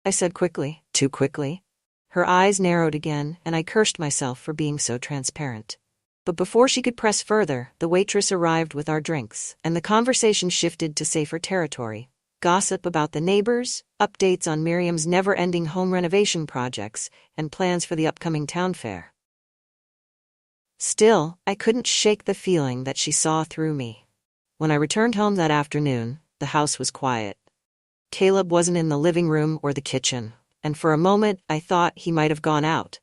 I said quickly, too quickly. Her eyes narrowed again, and I cursed myself for being so transparent. But before she could press further, the waitress arrived with our drinks, and the conversation shifted to safer territory. Gossip about the neighbors, updates on Miriam's never-ending home renovation projects, and plans for the upcoming town fair. Still, I couldn't shake the feeling that she saw through me. When I returned home that afternoon, the house was quiet. Caleb wasn't in the living room or the kitchen, and for a moment I thought he might have gone out.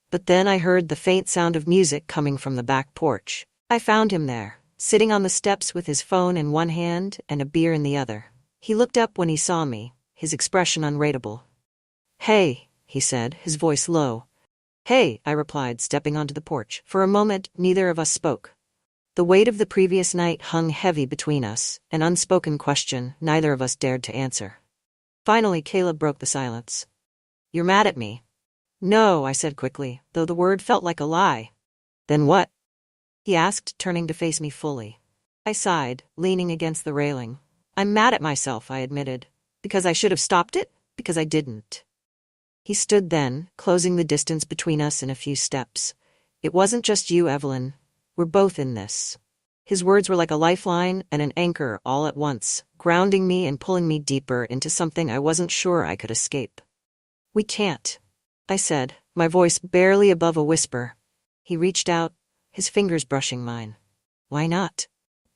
But then I heard the faint sound of music coming from the back porch. I found him there, sitting on the steps with his phone in one hand and a beer in the other. He looked up when he saw me, his expression unreadable. "Hey," he said, his voice low. "Hey," I replied, stepping onto the porch. For a moment, neither of us spoke. The weight of the previous night hung heavy between us, an unspoken question neither of us dared to answer. Finally, Caleb broke the silence. "You're mad at me?" "No," I said quickly, though the word felt like a lie. "Then what?" he asked, turning to face me fully. I sighed, leaning against the railing. "I'm mad at myself," I admitted. "Because I should have stopped it? Because I didn't." He stood then, closing the distance between us in a few steps. "It wasn't just you, Evelyn. We're both in this." His words were like a lifeline and an anchor all at once, grounding me and pulling me deeper into something I wasn't sure I could escape. "We can't." I said, my voice barely above a whisper. He reached out, his fingers brushing mine. Why not?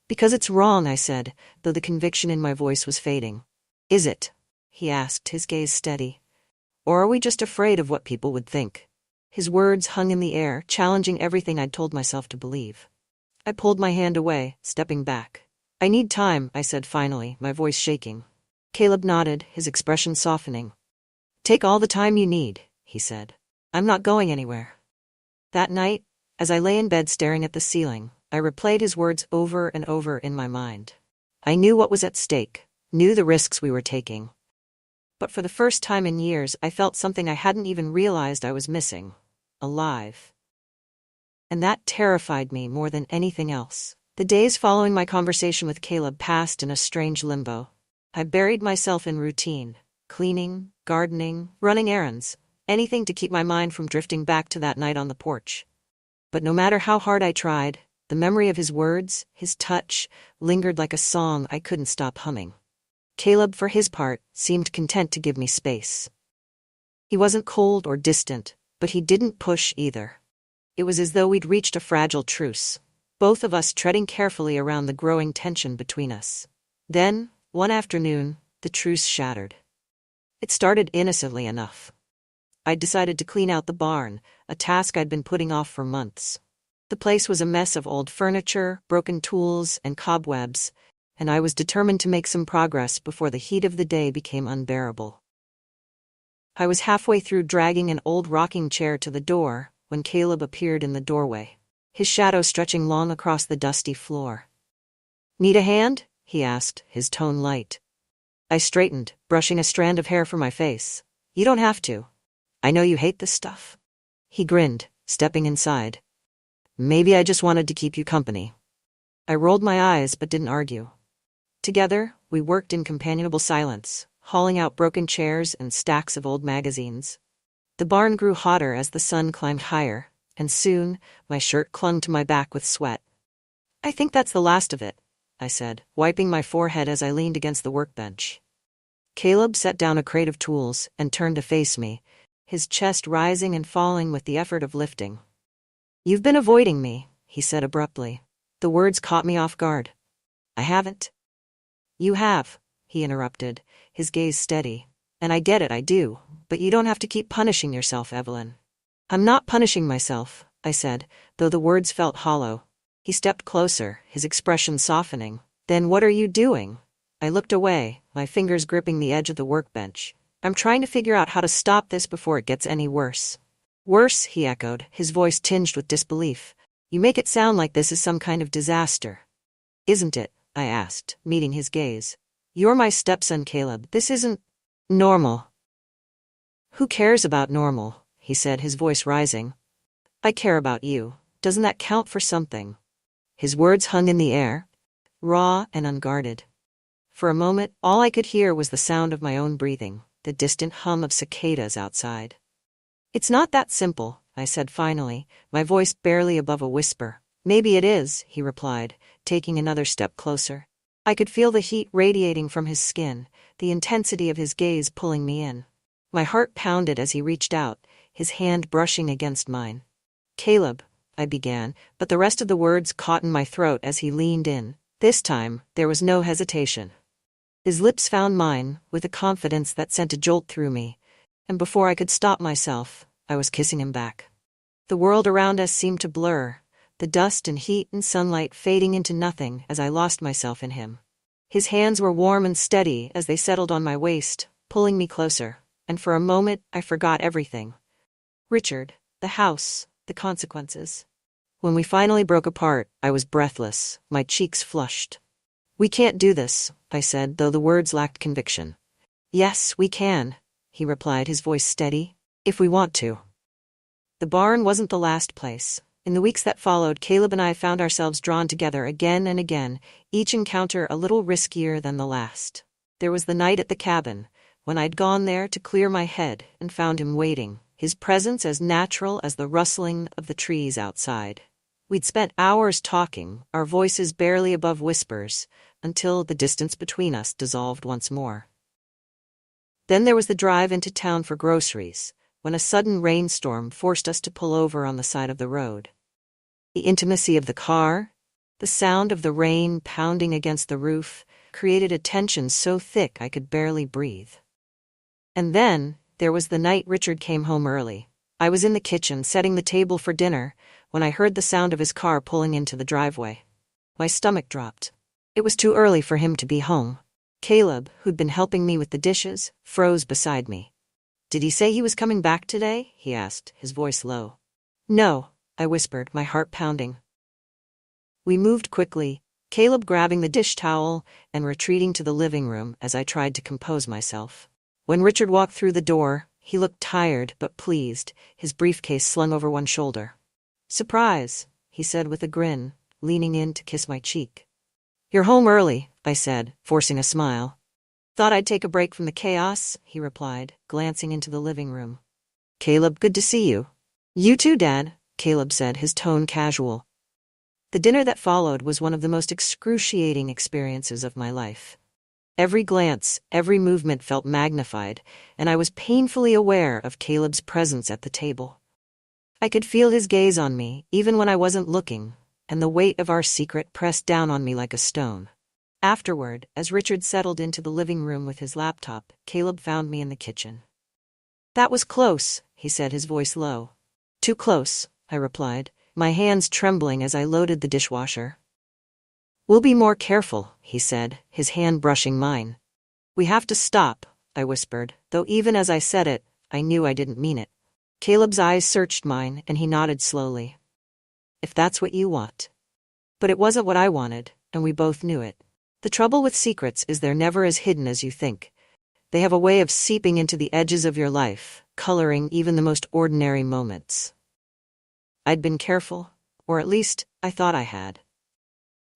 Because it's wrong, I said, though the conviction in my voice was fading. Is it? He asked, his gaze steady. Or are we just afraid of what people would think? His words hung in the air, challenging everything I'd told myself to believe. I pulled my hand away, stepping back. I need time, I said finally, my voice shaking. Caleb nodded, his expression softening. Take all the time you need, he said. I'm not going anywhere. That night, as I lay in bed staring at the ceiling, I replayed his words over and over in my mind. I knew what was at stake, knew the risks we were taking. But for the first time in years, I felt something I hadn't even realized I was missing. Alive. And that terrified me more than anything else. The days following my conversation with Caleb passed in a strange limbo. I buried myself in routine, cleaning, gardening, running errands, anything to keep my mind from drifting back to that night on the porch. But no matter how hard I tried, the memory of his words, his touch, lingered like a song I couldn't stop humming. Caleb, for his part, seemed content to give me space. He wasn't cold or distant, but he didn't push either. It was as though we'd reached a fragile truce, both of us treading carefully around the growing tension between us. Then, one afternoon, the truce shattered. It started innocently enough. I'd decided to clean out the barn, a task I'd been putting off for months. The place was a mess of old furniture, broken tools, and cobwebs, and I was determined to make some progress before the heat of the day became unbearable. I was halfway through dragging an old rocking chair to the door when Caleb appeared in the doorway, his shadow stretching long across the dusty floor. Need a hand? He asked, his tone light. I straightened, brushing a strand of hair from my face. You don't have to. I know you hate this stuff. He grinned, stepping inside. Maybe I just wanted to keep you company. I rolled my eyes but didn't argue. Together, we worked in companionable silence, hauling out broken chairs and stacks of old magazines. The barn grew hotter as the sun climbed higher, and soon, my shirt clung to my back with sweat. I think that's the last of it, I said, wiping my forehead as I leaned against the workbench. Caleb set down a crate of tools and turned to face me, his chest rising and falling with the effort of lifting. You've been avoiding me, he said abruptly. The words caught me off guard. I haven't. You have, he interrupted, his gaze steady. And I get it, I do, but you don't have to keep punishing yourself, Evelyn. I'm not punishing myself, I said, though the words felt hollow. He stepped closer, his expression softening. Then what are you doing? I looked away, my fingers gripping the edge of the workbench. I'm trying to figure out how to stop this before it gets any worse. Worse, he echoed, his voice tinged with disbelief. You make it sound like this is some kind of disaster. Isn't it? I asked, meeting his gaze. You're my stepson, Caleb. This isn't normal. Who cares about normal? He said, his voice rising. I care about you. Doesn't that count for something? His words hung in the air, raw and unguarded. For a moment, all I could hear was the sound of my own breathing, the distant hum of cicadas outside. It's not that simple, I said finally, my voice barely above a whisper. Maybe it is, he replied, taking another step closer. I could feel the heat radiating from his skin, the intensity of his gaze pulling me in. My heart pounded as he reached out, his hand brushing against mine. Caleb, I began, but the rest of the words caught in my throat as he leaned in. This time, there was no hesitation. His lips found mine, with a confidence that sent a jolt through me, and before I could stop myself, I was kissing him back. The world around us seemed to blur, the dust and heat and sunlight fading into nothing as I lost myself in him. His hands were warm and steady as they settled on my waist, pulling me closer, and for a moment I forgot everything. Richard, the house, the consequences. When we finally broke apart, I was breathless, my cheeks flushed. We can't do this, I said, though the words lacked conviction. Yes, we can, he replied, his voice steady. If we want to. The barn wasn't the last place. In the weeks that followed, Caleb and I found ourselves drawn together again and again, each encounter a little riskier than the last. There was the night at the cabin, when I'd gone there to clear my head and found him waiting, his presence as natural as the rustling of the trees outside. We'd spent hours talking, our voices barely above whispers, until the distance between us dissolved once more. Then there was the drive into town for groceries, when a sudden rainstorm forced us to pull over on the side of the road. The intimacy of the car, the sound of the rain pounding against the roof, created a tension so thick I could barely breathe. And then, there was the night Richard came home early. I was in the kitchen setting the table for dinner when I heard the sound of his car pulling into the driveway. My stomach dropped. It was too early for him to be home. Caleb, who'd been helping me with the dishes, froze beside me. "Did he say he was coming back today?" he asked, his voice low. "No," I whispered, my heart pounding. We moved quickly, Caleb grabbing the dish towel and retreating to the living room as I tried to compose myself. When Richard walked through the door, he looked tired but pleased, his briefcase slung over one shoulder. "Surprise," he said with a grin, leaning in to kiss my cheek. "You're home early," I said, forcing a smile. "Thought I'd take a break from the chaos," he replied, glancing into the living room. "Caleb, good to see you." "You too, Dad," Caleb said, his tone casual. The dinner that followed was one of the most excruciating experiences of my life. Every glance, every movement felt magnified, and I was painfully aware of Caleb's presence at the table. I could feel his gaze on me, even when I wasn't looking, and the weight of our secret pressed down on me like a stone. Afterward, as Richard settled into the living room with his laptop, Caleb found me in the kitchen. "That was close," he said, his voice low. "Too close," I replied, my hands trembling as I loaded the dishwasher. "We'll be more careful," he said, his hand brushing mine. "We have to stop," I whispered, though even as I said it, I knew I didn't mean it. Caleb's eyes searched mine, and he nodded slowly. "If that's what you want." But it wasn't what I wanted, and we both knew it. The trouble with secrets is they're never as hidden as you think. They have a way of seeping into the edges of your life, coloring even the most ordinary moments. I'd been careful, or at least, I thought I had.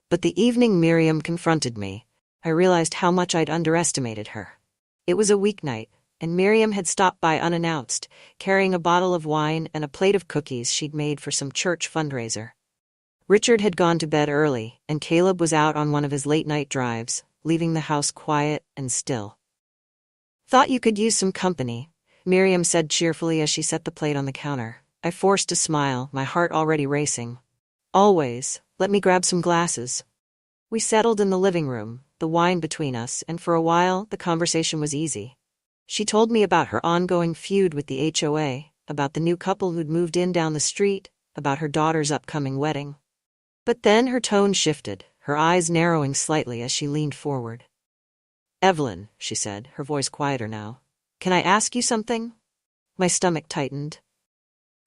But the evening Miriam confronted me, I realized how much I'd underestimated her. It was a weeknight, and Miriam had stopped by unannounced, carrying a bottle of wine and a plate of cookies she'd made for some church fundraiser. Richard had gone to bed early, and Caleb was out on one of his late-night drives, leaving the house quiet and still. "Thought you could use some company," Miriam said cheerfully as she set the plate on the counter. I forced a smile, my heart already racing. "Always. Let me grab some glasses." We settled in the living room, the wine between us, and for a while, the conversation was easy. She told me about her ongoing feud with the HOA, about the new couple who'd moved in down the street, about her daughter's upcoming wedding. But then her tone shifted, her eyes narrowing slightly as she leaned forward. "Evelyn," she said, her voice quieter now, "can I ask you something?" My stomach tightened.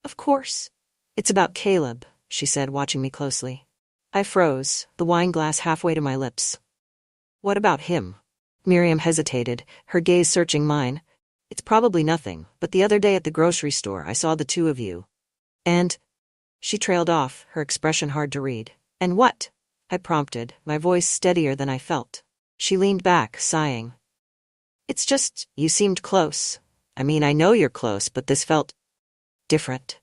"Of course." "It's about Caleb," she said, watching me closely. I froze, the wine glass halfway to my lips. "What about him?" Miriam hesitated, her gaze searching mine. "It's probably nothing, but the other day at the grocery store I saw the two of you. And—" She trailed off, her expression hard to read. "And what?" I prompted, my voice steadier than I felt. She leaned back, sighing. "It's just, you seemed close. I mean, I know you're close, but this felt different."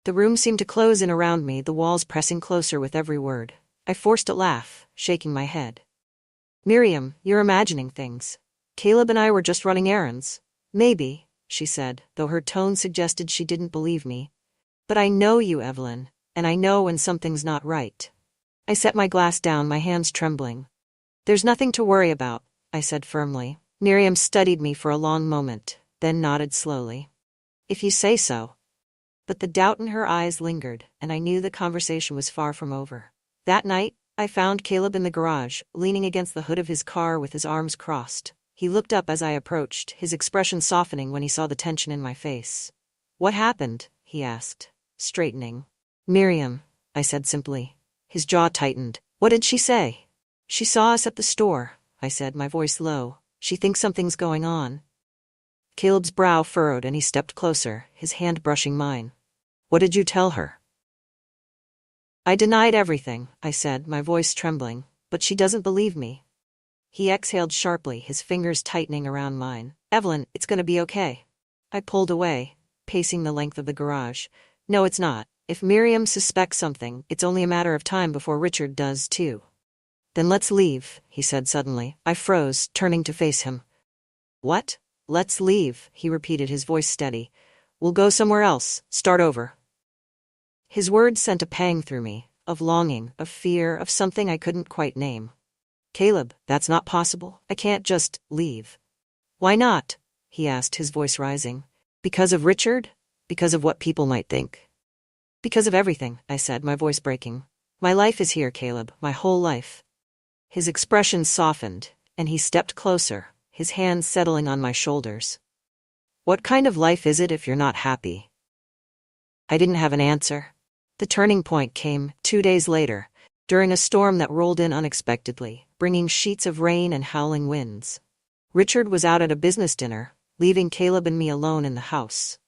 The room seemed to close in around me, the walls pressing closer with every word. I forced a laugh, shaking my head. "Miriam, you're imagining things. Caleb and I were just running errands." "Maybe," she said, though her tone suggested she didn't believe me. "But I know you, Evelyn, and I know when something's not right." I set my glass down, my hands trembling. "There's nothing to worry about," I said firmly. Miriam studied me for a long moment, then nodded slowly. "If you say so." But the doubt in her eyes lingered, and I knew the conversation was far from over. That night, I found Caleb in the garage, leaning against the hood of his car with his arms crossed. He looked up as I approached, his expression softening when he saw the tension in my face. "What happened?" he asked, straightening. "Miriam," I said simply. His jaw tightened. "What did she say?" "She saw us at the store," I said, my voice low. "She thinks something's going on." Caleb's brow furrowed and he stepped closer, his hand brushing mine. "What did you tell her?" "I denied everything," I said, my voice trembling, "but she doesn't believe me." He exhaled sharply, his fingers tightening around mine. "Evelyn, it's gonna be okay." I pulled away, pacing the length of the garage. "No, it's not. If Miriam suspects something, it's only a matter of time before Richard does too." "Then let's leave," he said suddenly. I froze, turning to face him. "What? Let's leave," he repeated, his voice steady. We'll go somewhere else, start over. His words sent a pang through me, of longing, of fear, of something I couldn't quite name. Caleb, that's not possible. I can't just leave. Why not? He asked, his voice rising. Because of Richard? Because of what people might think? Because of everything, I said, my voice breaking. My life is here, Caleb, my whole life. His expression softened, and he stepped closer, his hands settling on my shoulders. What kind of life is it if you're not happy? I didn't have an answer. The turning point came 2 days later, during a storm that rolled in unexpectedly, bringing sheets of rain and howling winds. Richard was out at a business dinner, leaving Caleb and me alone in the house.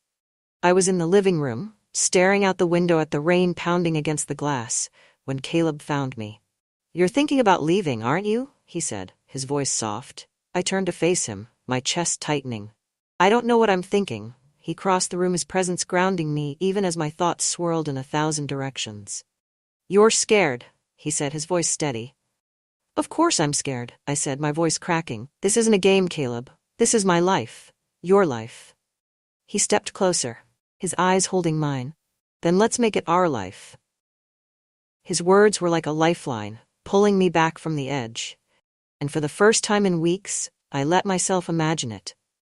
I was in the living room, staring out the window at the rain pounding against the glass, when Caleb found me. You're thinking about leaving, aren't you? He said, his voice soft. I turned to face him, my chest tightening. I don't know what I'm thinking. He crossed the room, his presence grounding me even as my thoughts swirled in 1,000 directions. You're scared, he said, his voice steady. Of course I'm scared, I said, my voice cracking. This isn't a game, Caleb. This is my life. Your life. He stepped closer, his eyes holding mine. Then let's make it our life. His words were like a lifeline, pulling me back from the edge. And for the first time in weeks, I let myself imagine it.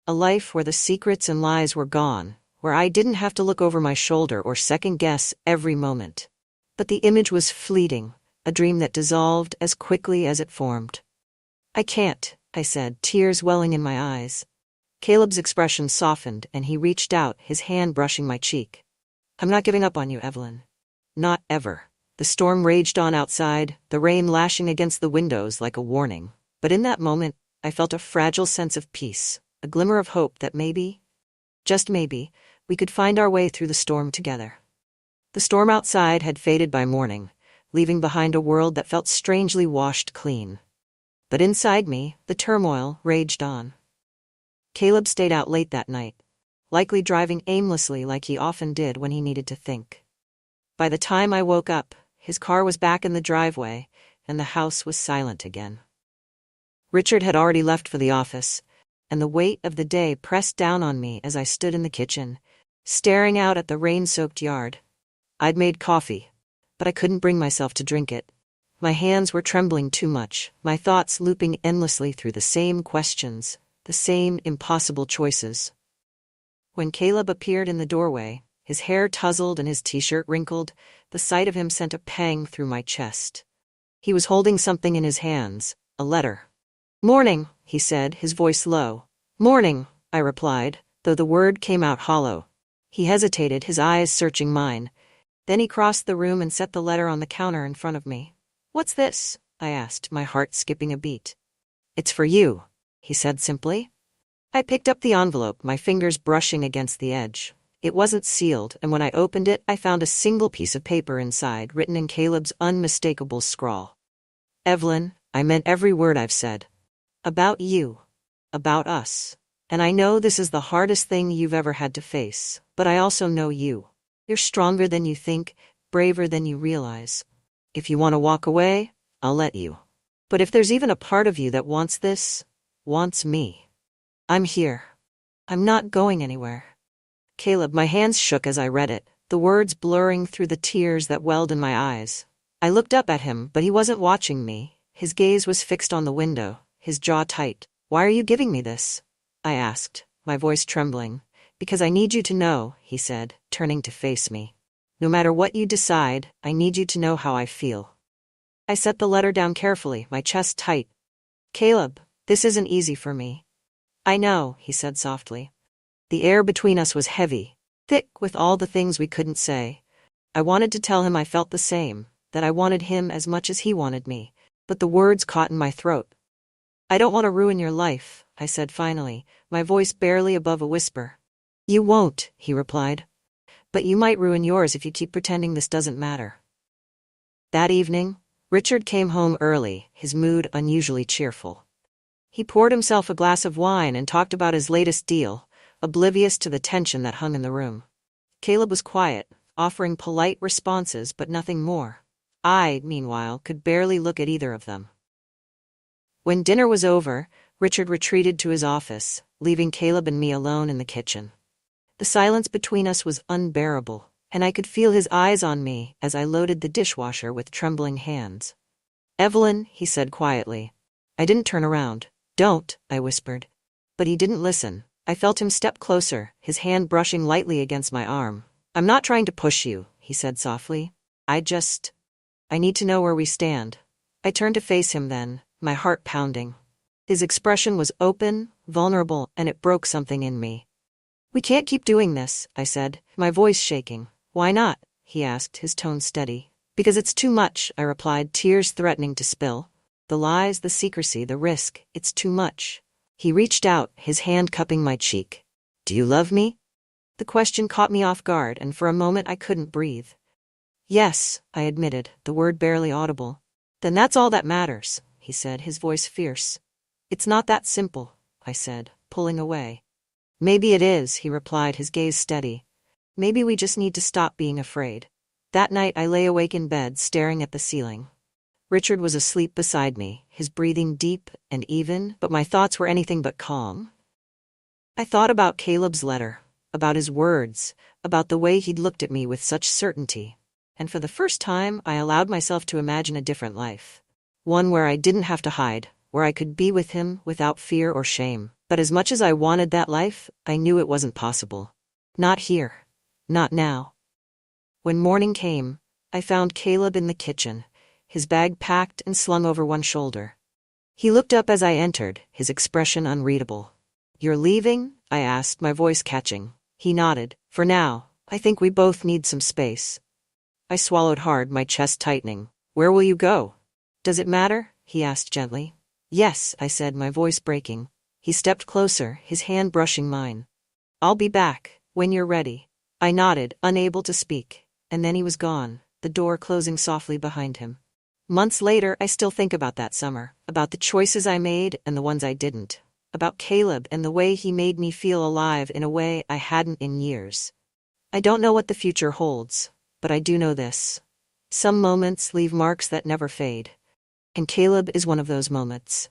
A life where the secrets and lies were gone, where I didn't have to look over my shoulder or second-guess every moment. But the image was fleeting, a dream that dissolved as quickly as it formed. I can't, I said, tears welling in my eyes. Caleb's expression softened and he reached out, his hand brushing my cheek. I'm not giving up on you, Evelyn. Not ever. The storm raged on outside, the rain lashing against the windows like a warning. But in that moment, I felt a fragile sense of peace, a glimmer of hope that maybe, just maybe, we could find our way through the storm together. The storm outside had faded by morning, leaving behind a world that felt strangely washed clean. But inside me, the turmoil raged on. Caleb stayed out late that night, likely driving aimlessly like he often did when he needed to think. By the time I woke up, his car was back in the driveway, and the house was silent again. Richard had already left for the office, and the weight of the day pressed down on me as I stood in the kitchen, staring out at the rain-soaked yard. I'd made coffee, but I couldn't bring myself to drink it. My hands were trembling too much, my thoughts looping endlessly through the same questions, the same impossible choices. When Caleb appeared in the doorway, his hair tousled and his t-shirt wrinkled, the sight of him sent a pang through my chest. He was holding something in his hands, a letter. Morning, he said, his voice low. Morning, I replied, though the word came out hollow. He hesitated, his eyes searching mine. Then he crossed the room and set the letter on the counter in front of me. What's this? I asked, my heart skipping a beat. It's for you, he said simply. I picked up the envelope, my fingers brushing against the edge. It wasn't sealed, and when I opened it, I found a single piece of paper inside, written in Caleb's unmistakable scrawl. Evelyn, I meant every word I've said. About you. About us. And I know this is the hardest thing you've ever had to face, but I also know you. You're stronger than you think, braver than you realize. If you want to walk away, I'll let you. But if there's even a part of you that wants this, wants me, I'm here. I'm not going anywhere. Caleb, my hands shook as I read it, the words blurring through the tears that welled in my eyes. I looked up at him, but he wasn't watching me. His gaze was fixed on the window, his jaw tight. Why are you giving me this? I asked, my voice trembling. Because I need you to know, he said, turning to face me. No matter what you decide, I need you to know how I feel. I set the letter down carefully, my chest tight. Caleb, this isn't easy for me. I know, he said softly. The air between us was heavy, thick with all the things we couldn't say. I wanted to tell him I felt the same, that I wanted him as much as he wanted me, but the words caught in my throat. I don't want to ruin your life, I said finally, my voice barely above a whisper. You won't, he replied. But you might ruin yours if you keep pretending this doesn't matter. That evening, Richard came home early, his mood unusually cheerful. He poured himself a glass of wine and talked about his latest deal, oblivious to the tension that hung in the room. Caleb was quiet, offering polite responses but nothing more. I, meanwhile, could barely look at either of them. When dinner was over, Richard retreated to his office, leaving Caleb and me alone in the kitchen. The silence between us was unbearable, and I could feel his eyes on me as I loaded the dishwasher with trembling hands. "Evelyn," he said quietly. I didn't turn around. "Don't," I whispered. But he didn't listen. I felt him step closer, his hand brushing lightly against my arm. "I'm not trying to push you," he said softly. I need to know where we stand." I turned to face him then, my heart pounding. His expression was open, vulnerable, and it broke something in me. "We can't keep doing this," I said, my voice shaking. "Why not?" he asked, his tone steady. "Because it's too much," I replied, tears threatening to spill. "The lies, the secrecy, the risk, it's too much." He reached out, his hand cupping my cheek. "Do you love me?" The question caught me off guard, and for a moment I couldn't breathe. "Yes," I admitted, the word barely audible. "Then that's all that matters," he said, his voice fierce. "It's not that simple," I said, pulling away. "Maybe it is," he replied, his gaze steady. "Maybe we just need to stop being afraid." That night I lay awake in bed, staring at the ceiling. Richard was asleep beside me, his breathing deep and even, but my thoughts were anything but calm. I thought about Caleb's letter, about his words, about the way he'd looked at me with such certainty. And for the first time, I allowed myself to imagine a different life. One where I didn't have to hide, where I could be with him without fear or shame. But as much as I wanted that life, I knew it wasn't possible. Not here. Not now. When morning came, I found Caleb in the kitchen, his bag packed and slung over one shoulder. He looked up as I entered, his expression unreadable. "You're leaving?" I asked, my voice catching. He nodded. "For now. I think we both need some space." I swallowed hard, my chest tightening. "Where will you go?" "Does it matter?" he asked gently. "Yes," I said, my voice breaking. He stepped closer, his hand brushing mine. "I'll be back, when you're ready." I nodded, unable to speak, and then he was gone, the door closing softly behind him. Months later, I still think about that summer, about the choices I made and the ones I didn't, about Caleb and the way he made me feel alive in a way I hadn't in years. I don't know what the future holds, but I do know this. Some moments leave marks that never fade. And Caleb is one of those moments.